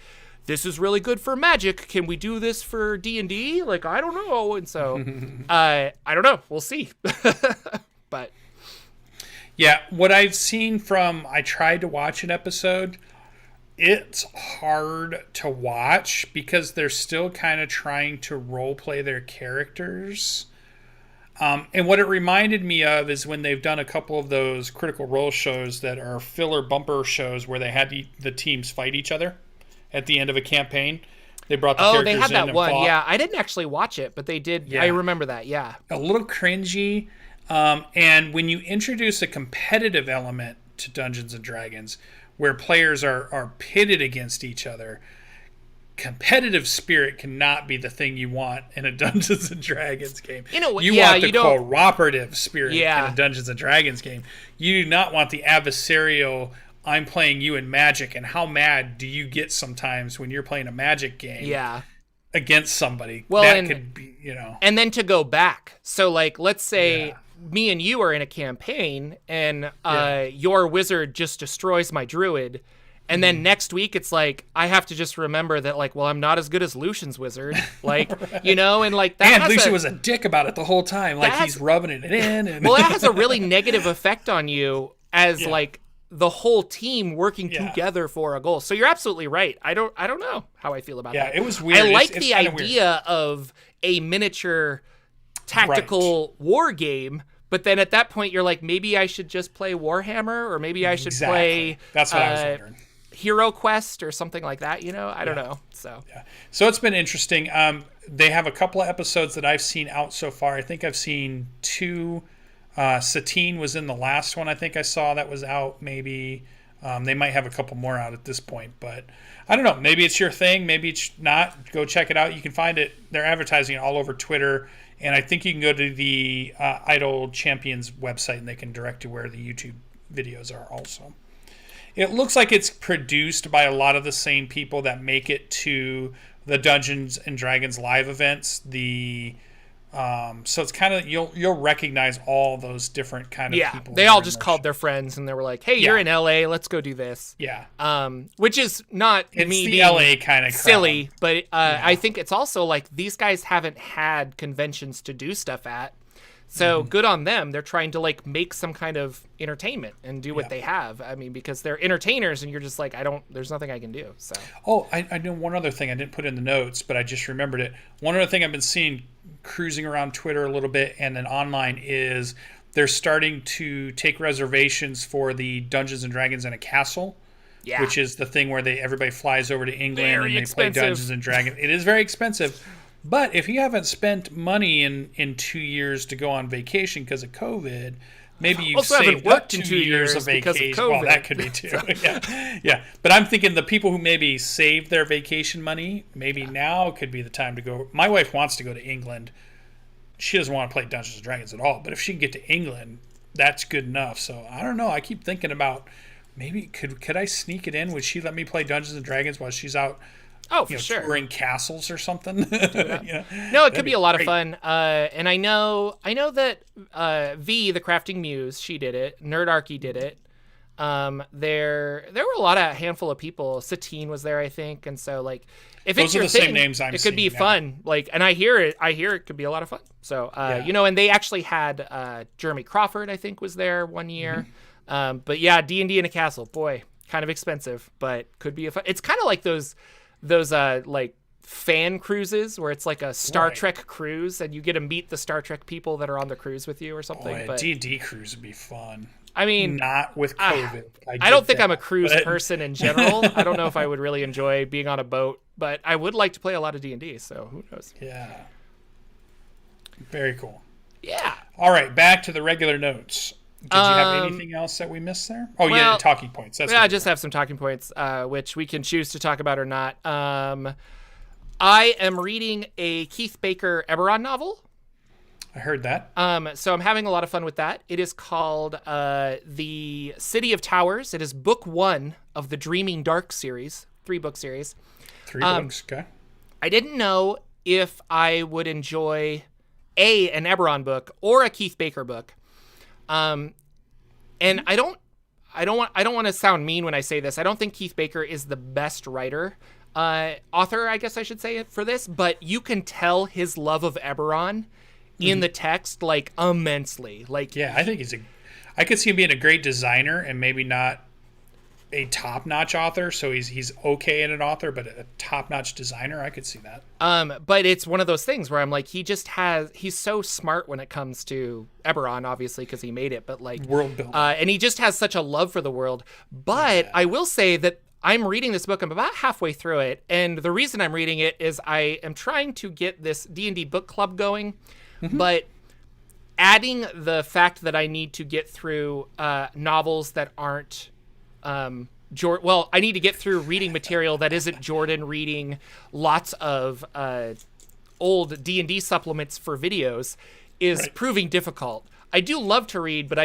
this is really good for Magic. Can we do this for D&D? I don't know. And so I don't know. We'll see. But yeah, what I've seen I tried to watch an episode. It's hard to watch because they're still kind of trying to role play their characters. And what it reminded me of is when they've done a couple of those Critical Role shows that are filler bumper shows where they had the teams fight each other at the end of a campaign. They brought the characters in. Oh, they had that one. Fought. Yeah, I didn't actually watch it, but they did. Yeah. I remember that. Yeah. A little cringy. And when you introduce a competitive element to Dungeons and Dragons, where players are pitted against each other, competitive spirit cannot be the thing you want in a Dungeons and Dragons game. You want the cooperative spirit in a Dungeons and Dragons game. You do not want the adversarial, I'm playing you in Magic, and how mad do you get sometimes when you're playing a Magic game against somebody? Well, that could be, And then to go back. So, let's say me and you are in a campaign, and your wizard just destroys my druid. And then next week, it's I have to just remember that, I'm not as good as Lucian's wizard. Right. And that. And Lucian was a dick about it the whole time. He's rubbing it in. And well, that has a really negative effect on you as, the whole team working together for a goal. So you're absolutely right. I don't know how I feel about that. Yeah, it was weird. I like the idea of a miniature tactical war game, but then at that point, you're maybe I should just play Warhammer, or maybe I should play. That's what I was wondering. Hero Quest or something like that, I don't know. So it's been interesting. They have a couple of episodes that I've seen out so far. I think I've seen 2. Satine was in the last one I think I saw that was out maybe They might have a couple more out at this point, but I don't know. Maybe it's your thing. Maybe it's not. Go check it out. You can find it. They're advertising it all over Twitter, and I think you can go to the Idle Champions website, and they can direct you where the YouTube videos are also. It looks like it's produced by a lot of the same people that make it to the Dungeons and Dragons live events. So it's kind of you'll recognize all those different kind of people. They all just called their friends and they were like, "Hey, you're in LA, let's go do this." Yeah. Which is not it's me the being LA kind of silly, but I think it's also like these guys haven't had conventions to do stuff at. So good on them. They're trying to like make some kind of entertainment and do what they have. I mean, because they're entertainers and you're just like, there's nothing I can do. So. Oh, I know one other thing I didn't put in the notes, but I just remembered it. One other thing I've been seeing cruising around Twitter a little bit and then online is they're starting to take reservations for the Dungeons and Dragons in a Castle. Yeah. Which is the thing where everybody flies over to England and they play Dungeons and Dragons. It is very expensive. But if you haven't spent money in 2 years to go on vacation because of COVID, maybe you've saved up 2 years of vacation. Well, that could be too. Yeah. But I'm thinking the people who maybe saved their vacation money, maybe now could be the time to go. My wife wants to go to England. She doesn't want to play Dungeons and Dragons at all. But if she can get to England, that's good enough. So I don't know. I keep thinking about maybe could I sneak it in? Would she let me play Dungeons and Dragons while she's out? Oh, for sure. Touring castles or something. No, it could be a lot of fun. And I know that V, the Crafting Muse, she did it. Nerdarchy did it. There were a handful of people. Satine was there, I think. And so, like, if those it's are your the thing, same names I'm it could be seeing fun. Like, and I hear it could be a lot of fun. So, and they actually had Jeremy Crawford, I think, was there one year. But yeah, D&D in a castle, boy, kind of expensive, but could be a fun. It's kind of like those like fan cruises where it's like a Star Trek cruise and you get to meet the Star Trek people that are on the cruise with you or something. But D&D cruise would be fun. I mean, not with COVID. I don't think I'm a cruise person in general. I don't know if I would really enjoy being on a boat, but I would like to play a lot of D&D, so who knows? Yeah. Very cool. Yeah. All right, back to the regular notes. Did you have anything else that we missed there? Oh, yeah, talking points. I just have some talking points, which we can choose to talk about or not. I am reading a Keith Baker Eberron novel. I heard that. So I'm having a lot of fun with that. It is called The City of Towers. It is book 1 of the Dreaming Dark series, 3-book series. 3 books, okay. I didn't know if I would enjoy an Eberron book or a Keith Baker book. And I don't want to sound mean when I say this. I don't think Keith Baker is the best author, I guess I should say for this, but you can tell his love of Eberron in the text, like, immensely. Like, yeah, I think I could see him being a great designer and maybe not a top-notch author, so he's okay in an author, but a top-notch designer, I could see that. But it's one of those things where I'm like, he's so smart when it comes to Eberron, obviously, because he made it, but like world building. And he just has such a love for the world. But I will say that I'm reading this book. I'm about halfway through it, and the reason I'm reading it is I am trying to get this D&D book club going, but adding the fact that I need to get through novels that aren't I need to get through reading material that isn't Jordan reading lots of old D&D supplements for videos is proving difficult. I do love to read, but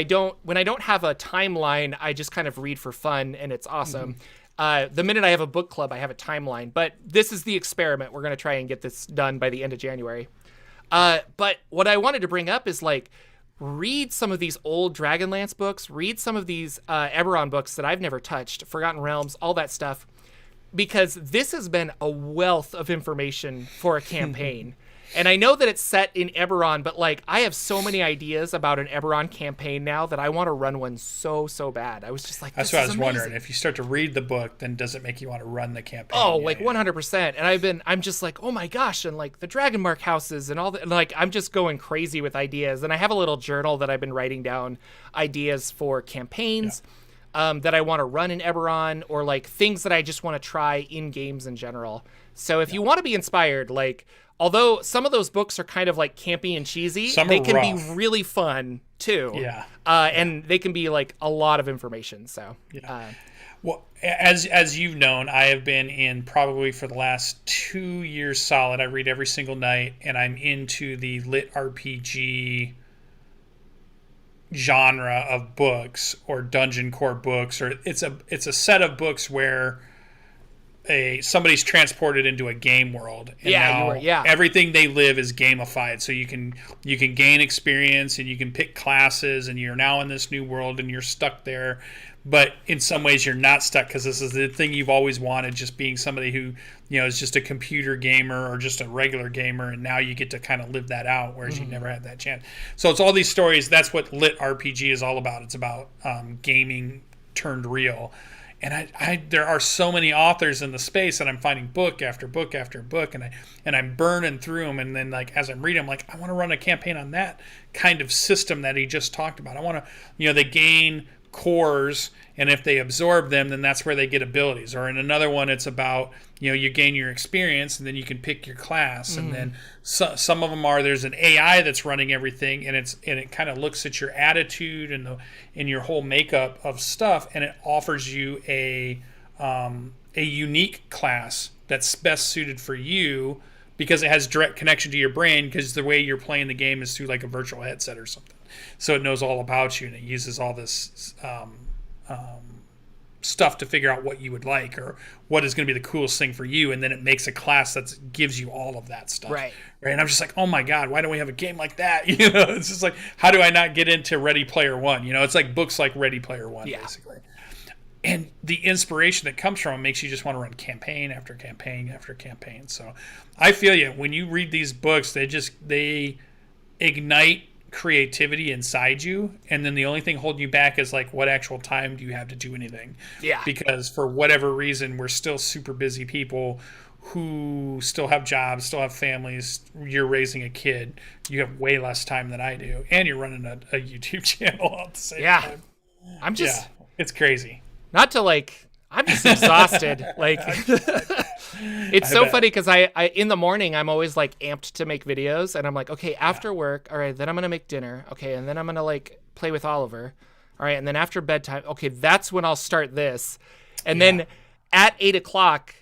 when I don't have a timeline, I just kind of read for fun, and it's awesome. The minute I have a book club, I have a timeline, but this is the experiment. We're going to try and get this done by the end of January. But what I wanted to bring up is, like, read some of these old Dragonlance books, read some of these Eberron books that I've never touched, Forgotten Realms, all that stuff, because this has been a wealth of information for a campaign. And I know that it's set in Eberron, but like I have so many ideas about an Eberron campaign now that I want to run one so bad. I was just like, that's what I was wondering. If you start to read the book, then does it make you want to run the campaign? Oh, like 100%. And I'm just like, oh my gosh, and like the Dragonmark houses and all that. And like I'm just going crazy with ideas. And I have a little journal that I've been writing down ideas for campaigns that I want to run in Eberron, or like things that I just want to try in games in general. So if you want to be inspired, like, although some of those books are kind of like campy and cheesy, they can be really fun too. Yeah. And they can be like a lot of information. So Well, as you've known, I have been in probably for the last 2 years solid. I read every single night, and I'm into the lit RPG genre of books or dungeon core books, or it's a set of books where somebody's transported into a game world, and now everything they live is gamified. So you can gain experience, and you can pick classes, and you're now in this new world, and you're stuck there. But in some ways, you're not stuck, because this is the thing you've always wanted, just being somebody who, is just a computer gamer or just a regular gamer, and now you get to kind of live that out, whereas you never had that chance. So it's all these stories. That's what lit RPG is all about. It's about gaming turned real. And there are so many authors in the space, and I'm finding book after book after book, and I'm burning through them. And then, like, as I'm reading, I'm like, I want to run a campaign on that kind of system that he just talked about. I want to, they gain cores, and if they absorb them, then that's where they get abilities. Or in another one, it's about, you gain your experience, and then you can pick your class. And then some of them there's an AI that's running everything, and it kind of looks at your attitude and your whole makeup of stuff, and it offers you a unique class that's best suited for you, because it has direct connection to your brain, because the way you're playing the game is through like a virtual headset or something. So it knows all about you, and it uses all this stuff to figure out what you would like, or what is going to be the coolest thing for you, and then it makes a class that gives you all of that stuff. Right. And I'm just like, oh my God, why don't we have a game like that? It's just like, how do I not get into Ready Player One? It's like books like Ready Player One, basically. And the inspiration that comes from it makes you just want to run campaign after campaign after campaign. So I feel you. When you read these books, they ignite creativity inside you, and then the only thing holding you back is like, what actual time do you have to do anything? Because for whatever reason, we're still super busy people who still have jobs, still have families. You're raising a kid, you have way less time than I do, and you're running a YouTube channel at the same time. I'm just it's crazy. Not to I'm just exhausted. It's so funny, because I in the morning, I'm always like amped to make videos, and I'm like, okay, after work, all right, then I'm gonna make dinner, okay, and then I'm gonna like play with Oliver, all right, and then after bedtime, okay, that's when I'll start this, and then at 8:00,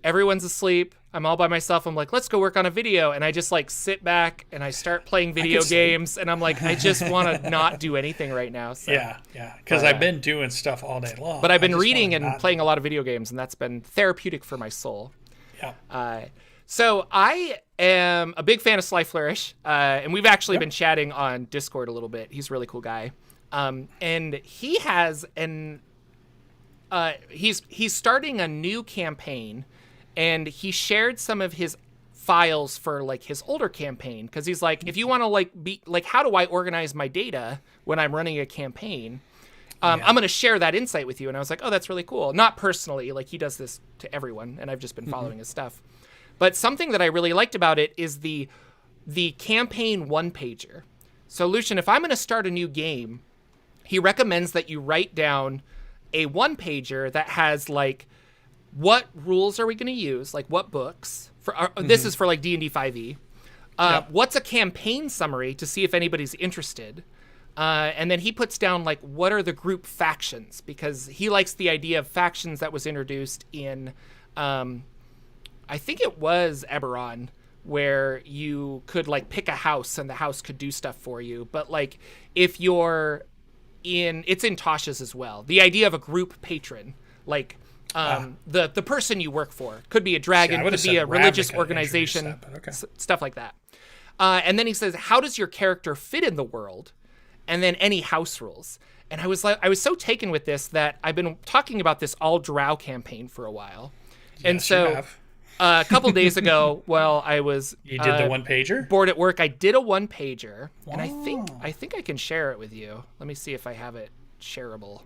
everyone's asleep, I'm all by myself, I'm like, let's go work on a video, and I just like sit back and I start playing video games, and I'm like, I just want to not do anything right now. So. Because I've been doing stuff all day long. But I've been reading and playing a lot of video games, and that's been therapeutic for my soul. So I am a big fan of Sly Flourish, and we've actually been chatting on Discord a little bit. He's a really cool guy, and he has he's starting a new campaign. And he shared some of his files for like his older campaign, because he's like, if you want to how do I organize my data when I'm running a campaign? I'm going to share that insight with you. And I was like, oh, that's really cool. Not personally, like he does this to everyone, and I've just been following his stuff. But something that I really liked about it is the campaign one-pager. So Lucian, if I'm going to start a new game, he recommends that you write down a one-pager that has like, what rules are we going to use? Like what books? This is for like D&D 5e. What's a campaign summary to see if anybody's interested? And then he puts down like, what are the group factions? Because he likes the idea of factions that was introduced in, I think it was Eberron, where you could like pick a house and the house could do stuff for you. But like if you're it's in Tasha's as well. The idea of a group patron, like, the person you work for could be a dragon, could be a religious organization, stuff like that. And then he says, how does your character fit in the world? And then any house rules. And I was so taken with this that I've been talking about this all drow campaign for a while. And so a couple days ago, I was you did the one pager bored at work. I did a one pager, and I think I can share it with you. Let me see if I have it shareable.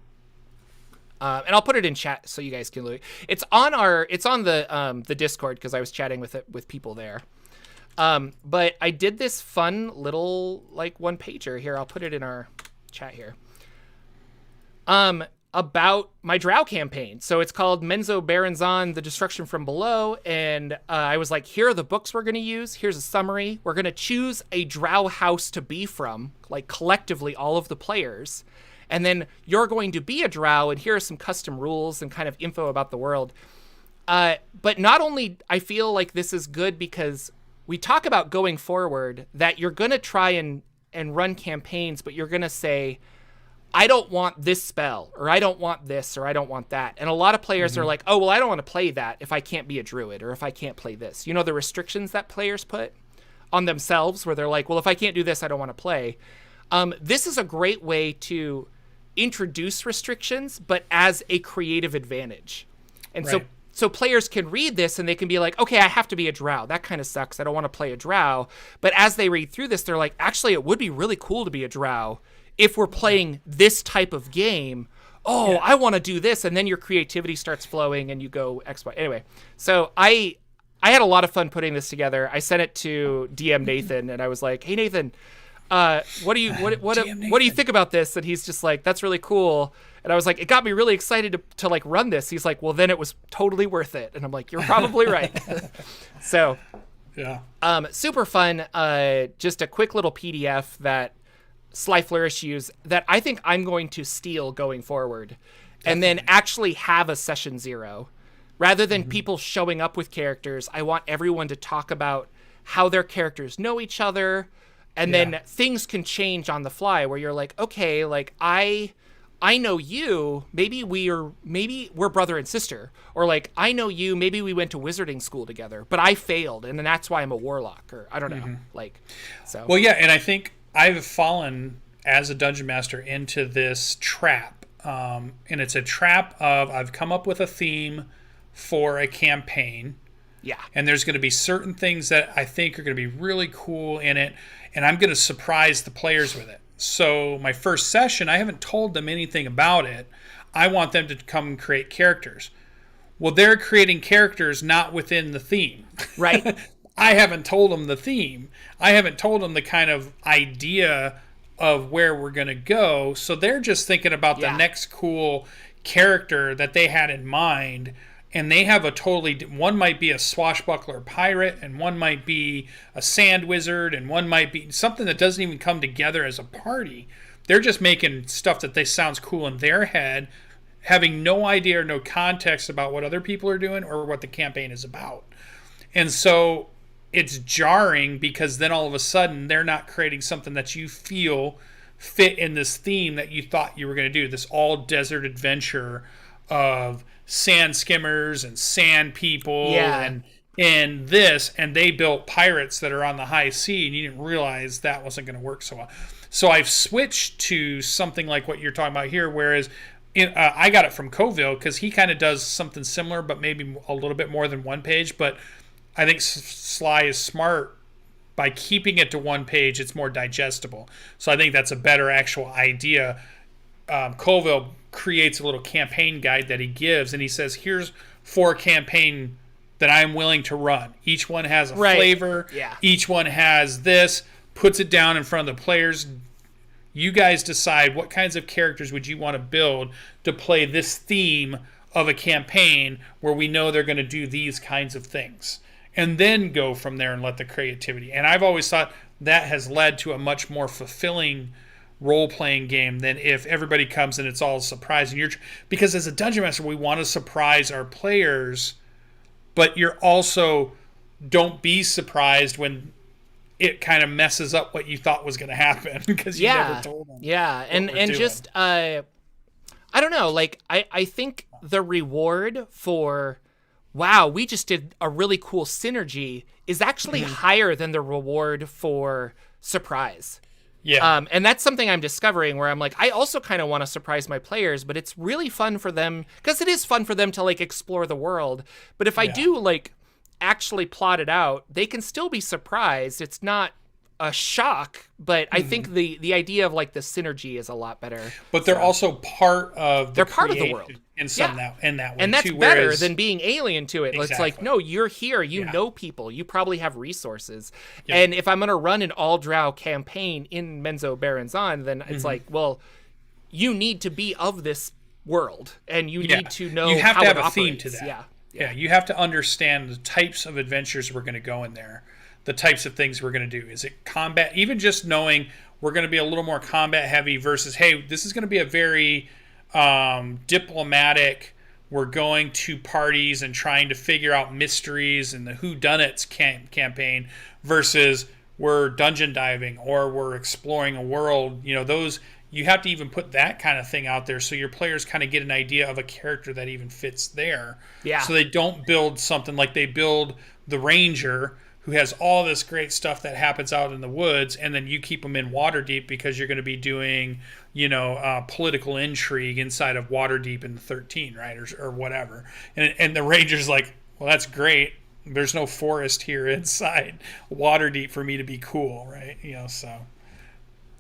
And I'll put it in chat so you guys can look. It's on the Discord, because I was chatting with people there. But I did this fun little like one pager here. I'll put it in our chat here. About my drow campaign. So it's called Menzo Baranzan, The Destruction from Below. And I was like, here are the books we're going to use. Here's a summary. We're going to choose a drow house to be from, like collectively all of the players. and then you're going to be a drow, and here are some custom rules and kind of info about the world. But not only I feel like this is good because we talk about going forward that you're going to try and run campaigns, but you're going to say, I don't want this spell, or I don't want this, or I don't want that. And a lot of players are like, oh, well, I don't want to play that if I can't be a druid, or if I can't play this. You know, the restrictions that players put on themselves where they're like, well, if I can't do this, I don't want to play. This is a great way to introduce restrictions, but as a creative advantage. And so players can read this and they can be like, okay, I have to be a drow. That kind of sucks. I don't want to play a drow. But as they read through this, they're like, actually, it would be really cool to be a drow if we're playing this type of game. Oh, I want to do this. And then your creativity starts flowing and you go X, Y. Anyway, so I had a lot of fun putting this together. I sent it to DM Nathan and I was like, hey, Nathan, what do you think about this? And he's just like, that's really cool. And I was like, it got me really excited to like run this. He's like, well, then it was totally worth it. And I'm like, you're probably right. So, super fun. Just a quick little PDF that Sly Flourish use that I think I'm going to steal going forward, and then actually have a session 0 rather than people showing up with characters. I want everyone to talk about how their characters know each other. And then things can change on the fly where you're like, okay, like I know you, maybe we're brother and sister, or like, I know you, maybe we went to wizarding school together, but I failed. And then that's why I'm a warlock, or I don't know. Like, so. Well, yeah. And I think I've fallen as a dungeon master into this trap. And it's a trap of, I've come up with a theme for a campaign. Yeah. And there's going to be certain things that I think are going to be really cool in it. And I'm going to surprise the players with it. So my first session, I haven't told them anything about it. I want them to come and create characters. Well, they're creating characters not within the theme. Right. I haven't told them the theme. I haven't told them the kind of idea of where we're going to go. So they're just thinking about the next cool character that they had in mind. And they have a totally, one might be a swashbuckler pirate, and one might be a sand wizard, and one might be something that doesn't even come together as a party. They're just making stuff that they sounds cool in their head, having no idea or no context about what other people are doing or what the campaign is about. And so it's jarring because then all of a sudden they're not creating something that you feel fit in this theme that you thought you were going to do, this all desert adventure of sand skimmers and sand people and this, and they built pirates that are on the high sea, and you didn't realize that wasn't going to work so well. So I've switched to something like what you're talking about here, whereas I got it from Coville because he kind of does something similar, but maybe a little bit more than one page. But I think Sly is smart by keeping it to one page. It's more digestible. So I think that's a better actual idea. Colville creates a little campaign guide that he gives, and he says, here's 4 campaign that I'm willing to run. Each one has a flavor. Yeah. Each one has this, puts it down in front of the players. You guys decide what kinds of characters would you want to build to play this theme of a campaign where we know they're going to do these kinds of things. And then go from there and let the creativity. And I've always thought that has led to a much more fulfilling role-playing game than if everybody comes and it's all a surprise. And because as a dungeon master, we want to surprise our players, but you're also, don't be surprised when it kind of messes up what you thought was going to happen because you never told them. Yeah, and just I don't know, like I think the reward for, wow, we just did a really cool synergy is actually higher than the reward for surprise. Yeah. And that's something I'm discovering where I'm like, I also kind of want to surprise my players, but it's really fun for them because it is fun for them to like explore the world. But if I do like actually plot it out, they can still be surprised. It's not a shock, but I think the idea of like the synergy is a lot better. But they're also part of they're part of the world in that way, and that's too, better than being alien to it. Exactly. It's like, no, you're here, you know people, you probably have resources. And if I'm gonna run an all drow campaign in Menzo Baranzan, then it's like, well, you need to be of this world and you need to know you have how to have it a operates. theme to that. Yeah, you have to understand the types of adventures we're going to go in there, the types of things we're going to do. Is it combat? Even just knowing we're going to be a little more combat heavy versus, hey, this is going to be a very diplomatic, we're going to parties and trying to figure out mysteries and the whodunits campaign versus we're dungeon diving or we're exploring a world. Those, you have to even put that kind of thing out there so your players kind of get an idea of a character that even fits there. Yeah. So they don't build something like they build the ranger who has all this great stuff that happens out in the woods, and then you keep them in Waterdeep because you're going to be doing, political intrigue inside of Waterdeep in the 13, right, or whatever. And the ranger's like, well, that's great. There's no forest here inside Waterdeep for me to be cool, right? So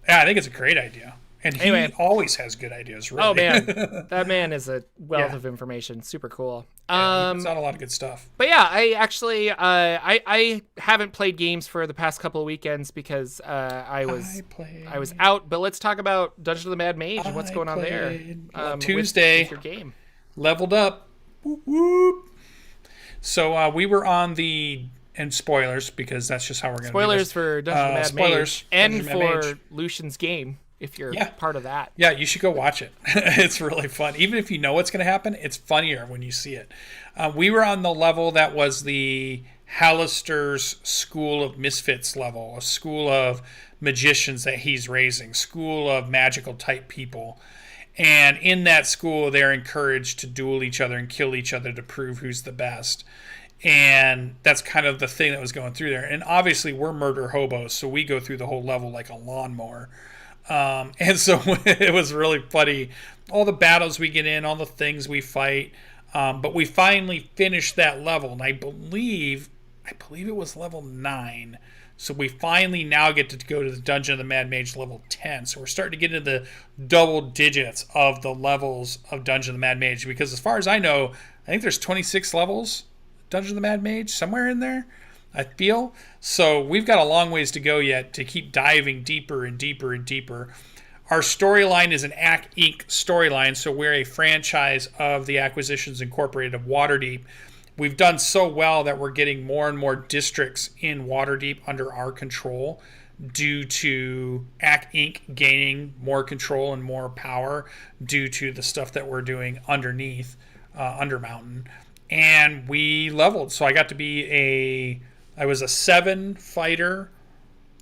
yeah, I think it's a great idea. And he always has good ideas, really. Oh, man. That man is a wealth of information. Super cool. He puts out a lot of good stuff. But yeah, I actually I haven't played games for the past couple of weekends because I was out. But let's talk about Dungeon of the Mad Mage and what's going on there. Tuesday, with your game. Leveled up. Whoop, whoop. So we were on the... And spoilers, because that's just how we're going to do this. Spoilers for Dungeon of the Mad Mage. And for Lucian's game. If you're part of that. Yeah, you should go watch it. It's really fun. Even if you know what's going to happen, it's funnier when you see it. We were on the level that was the Hallister's School of Misfits level, a school of magicians that he's raising, school of magical type people. And in that school, they're encouraged to duel each other and kill each other to prove who's the best. And that's kind of the thing that was going through there. And obviously, we're murder hobos, so we go through the whole level like a lawnmower. And so it was really funny, all the battles we get in, all the things we fight. But we finally finished that level, and I believe it was level 9. So we finally now get to go to the Dungeon of the Mad Mage level 10. So we're starting to get into the double digits of the levels of Dungeon of the Mad Mage, because as far as I know, I think there's 26 levels Dungeon of the Mad Mage, somewhere in there, I feel. So we've got a long ways to go yet to keep diving deeper and deeper and deeper. Our storyline is an Act Inc. storyline, so we're a franchise of the Acquisitions Incorporated of Waterdeep. We've done so well that we're getting more and more districts in Waterdeep under our control due to Act Inc. gaining more control and more power due to the stuff that we're doing underneath, Undermountain. And we leveled. So I got to be I was a 7 fighter,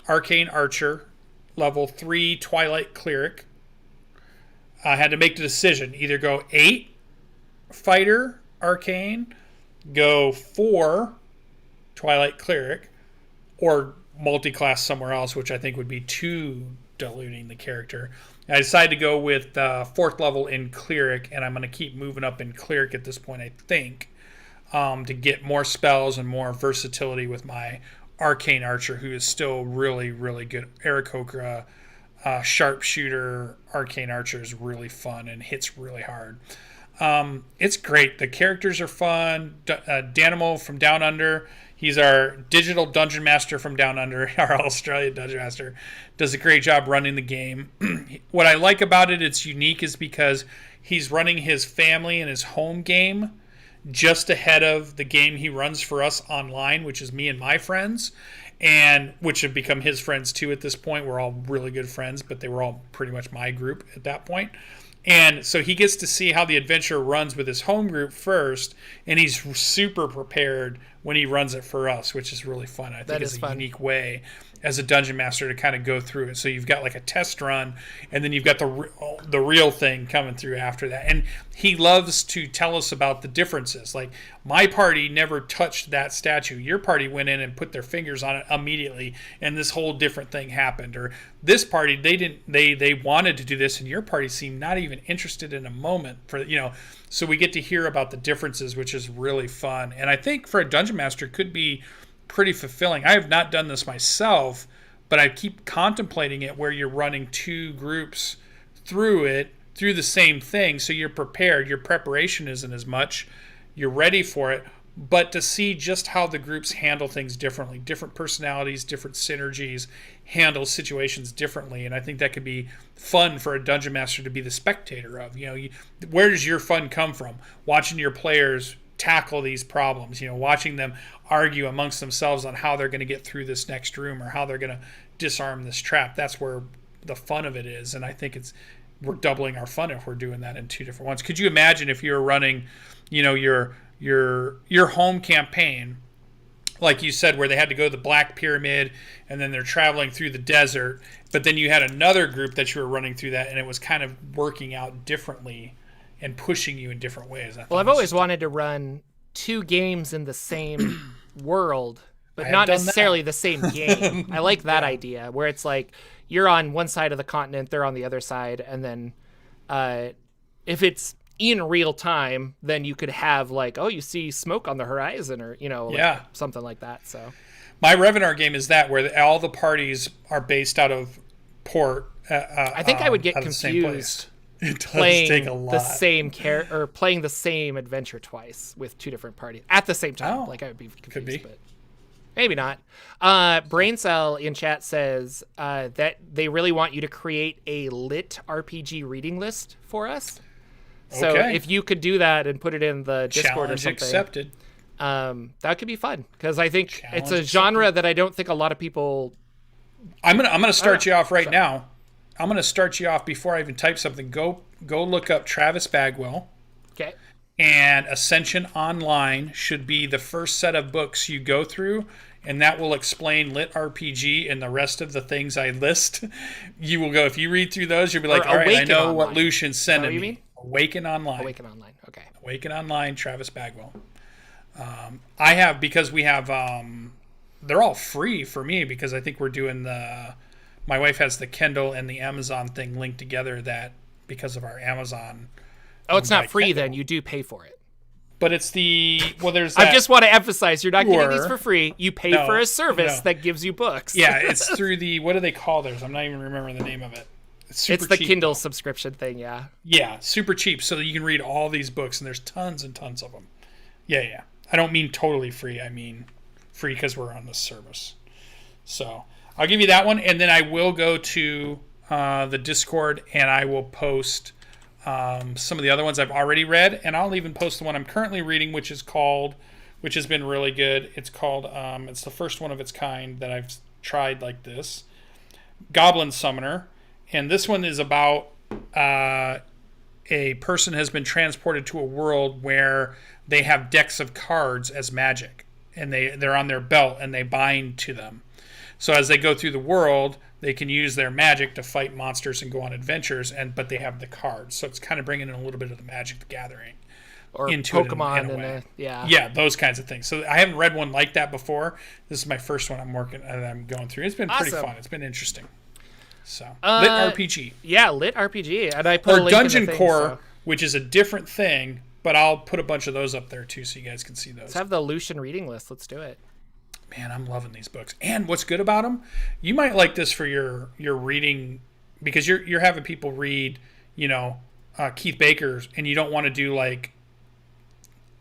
arcane archer, level 3 Twilight cleric. I had to make the decision, either go 8 fighter, arcane, go 4 Twilight cleric, or multi-class somewhere else, which I think would be too diluting the character. I decided to go with 4th level in cleric, and I'm going to keep moving up in cleric at this point, I think. To get more spells and more versatility with my arcane archer, who is still really, really good. Aarakocra, sharpshooter, arcane archer is really fun and hits really hard. It's great. The characters are fun. Danimal from Down Under, he's our digital dungeon master from Down Under, our Australian dungeon master, does a great job running the game. What I like about it, it's unique, is because he's running his family and his home game just ahead of the game he runs for us online, which is me and my friends, and which have become his friends too at this point. We're all really good friends, but they were all pretty much my group at that point. And so he gets to see how the adventure runs with his home group first, and he's super prepared when he runs it for us, which is really fun. I think it's a unique way as a dungeon master to kind of go through it. So you've got like a test run, and then you've got the real thing coming through after that. And he loves to tell us about the differences. Like, my party never touched that statue. Your party went in and put their fingers on it immediately, and this whole different thing happened. Or this party, they wanted to do this, and your party seemed not even interested in a moment for, so we get to hear about the differences, which is really fun. And I think for a dungeon master, it could be pretty fulfilling. I have not done this myself, but I keep contemplating it, where you're running 2 groups through the same thing, so you're prepared. Your preparation isn't as much. You're ready for it, but to see just how the groups handle things differently, different personalities, different synergies, handle situations differently, and I think that could be fun for a dungeon master to be the spectator of. Where does your fun come from? Watching your players tackle these problems, watching them argue amongst themselves on how they're going to get through this next room or how they're going to disarm this trap. That's where the fun of it is. And I think we're doubling our fun if we're doing that in two different ones. Could you imagine if you were running, your home campaign, like you said, where they had to go to the Black Pyramid and then they're traveling through the desert, but then you had another group that you were running through that, and it was kind of working out differently and pushing you in different ways. Well, I've always wanted to run 2 games in the same world, but not necessarily the same game. I like that idea, where it's like you're on one side of the continent, they're on the other side, and then if it's in real time, then you could have like, oh, you see smoke on the horizon, or like something like that. So my Revenar game is that, where all the parties are based out of port. I think I would get confused playing the same or playing the same adventure twice with 2 different parties at the same time. Like I would be confused, but maybe not. Braincell in chat says that they really want you to create a lit RPG reading list for us. So if you could do that and put it in the Discord or something, accepted. That could be fun, because I think it's a genre that I don't think a lot of people. I'm gonna start you off right now. I'm gonna start you off before I even type something. Go look up Travis Bagwell. Okay. And Ascension Online should be the first set of books you go through, and that will explain lit RPG and the rest of the things I list. You will go, if you read through those, you'll be like, all right, I know what Lucian's sending me. Mean? Awaken Online. Awaken Online. Okay. Awaken Online, Travis Bagwell. I have, because we have, they're all free for me, because I think we're doing my wife has the Kindle and the Amazon thing linked together, that because of our Amazon. Oh, it's not free Kindle. Then. You do pay for it. But it's there's I just want to emphasize, you're not getting these for free. You pay for a service that gives you books. Yeah, it's through what do they call theirs? I'm not even remembering the name of it. It's the cheap, Kindle subscription thing, yeah. Yeah, super cheap, so that you can read all these books, and there's tons and tons of them. Yeah. I don't mean totally free. I mean free because we're on this service. So I'll give you that one, and then I will go to the Discord, and I will post some of the other ones I've already read, and I'll even post the one I'm currently reading, which has been really good. It's called, it's the first one of its kind that I've tried like this, Goblin Summoner. And this one is about a person has been transported to a world where they have decks of cards as magic, and they're on their belt and they bind to them. So as they go through the world, they can use their magic to fight monsters and go on adventures, but they have the cards. So it's kind of bringing in a little bit of the Magic the Gathering or into Pokemon in a way. Yeah, those kinds of things. So I haven't read one like that before. This is my first one I'm going through. It's been pretty fun. It's been interesting. So lit RPG. Yeah, lit RPG. And I put a link Dungeon in the thing, Core, which is a different thing, but I'll put a bunch of those up there too, so you guys can see those. Let's have the Lucian reading list. Let's do it. Man, I'm loving these books. And what's good about them, you might like this for your reading, because you're having people read, Keith Baker's, and you don't want to do like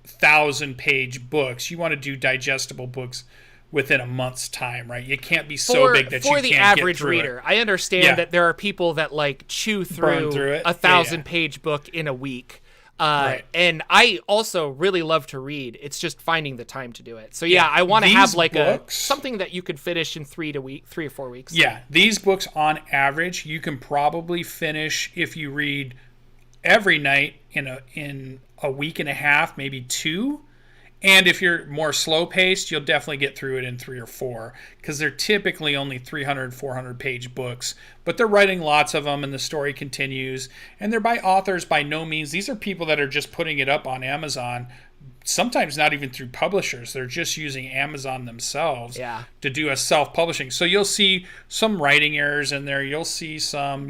1,000-page books. You want to do digestible books within a month's time, right? It can't be so big that you can't get through it. For the average reader, I understand that there are people that like chew through a 1,000-page book in a week. Right. And I also really love to read. It's just finding the time to do it. So I want to have like something that you could finish in 3 or 4 weeks. Yeah, these books on average you can probably finish if you read every night in a week and a half, maybe 2. And if you're more slow paced, you'll definitely get through it in 3 or 4, because they're typically only 300, 400 page books, but they're writing lots of them and the story continues, and they're by authors. By no means, these are people that are just putting it up on Amazon, sometimes not even through publishers. They're just using Amazon themselves to do a self-publishing. So you'll see some writing errors in there. You'll see some,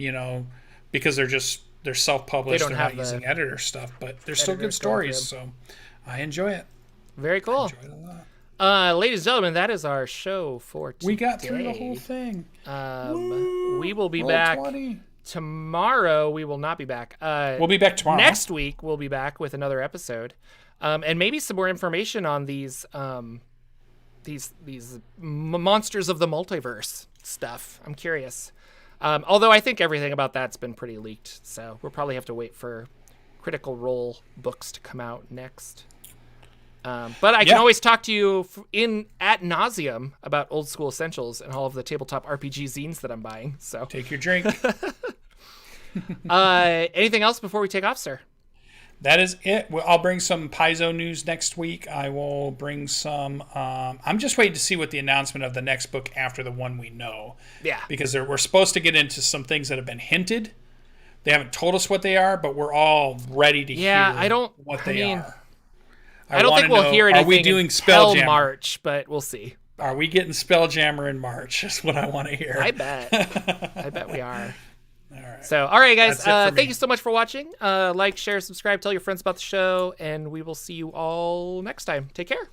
because they're self-published. They're not using editor stuff, but they're still good stories. So I enjoy it. Very cool. I enjoyed it a lot. Ladies and gentlemen, that is our show for today. We got through the whole thing. We will be back 20. tomorrow. We will not be back. We'll be back tomorrow. Next week, we'll be back with another episode, and maybe some more information on these monsters of the multiverse stuff. I'm curious. Although I think everything about that's been pretty leaked, so we'll probably have to wait for Critical Role books to come out next. But I can always talk to you ad nauseum about Old School Essentials and all of the tabletop RPG zines that I'm buying. So take your drink. Anything else before we take off, sir? That is it. I'll bring some Paizo news next week. I will bring some. I'm just waiting to see what the announcement of the next book after the one we know. Yeah. Because we're supposed to get into some things that have been hinted. They haven't told us what they are, but we're all ready to hear what they are. I don't think we'll hear anything. Are we doing Spelljammer? March, but we'll see. Are we getting Spelljammer in March? That's what I want to hear. I bet. I bet we are. All right. So, all right, guys. Thank you so much for watching. Like, share, subscribe, tell your friends about the show, and we will see you all next time. Take care.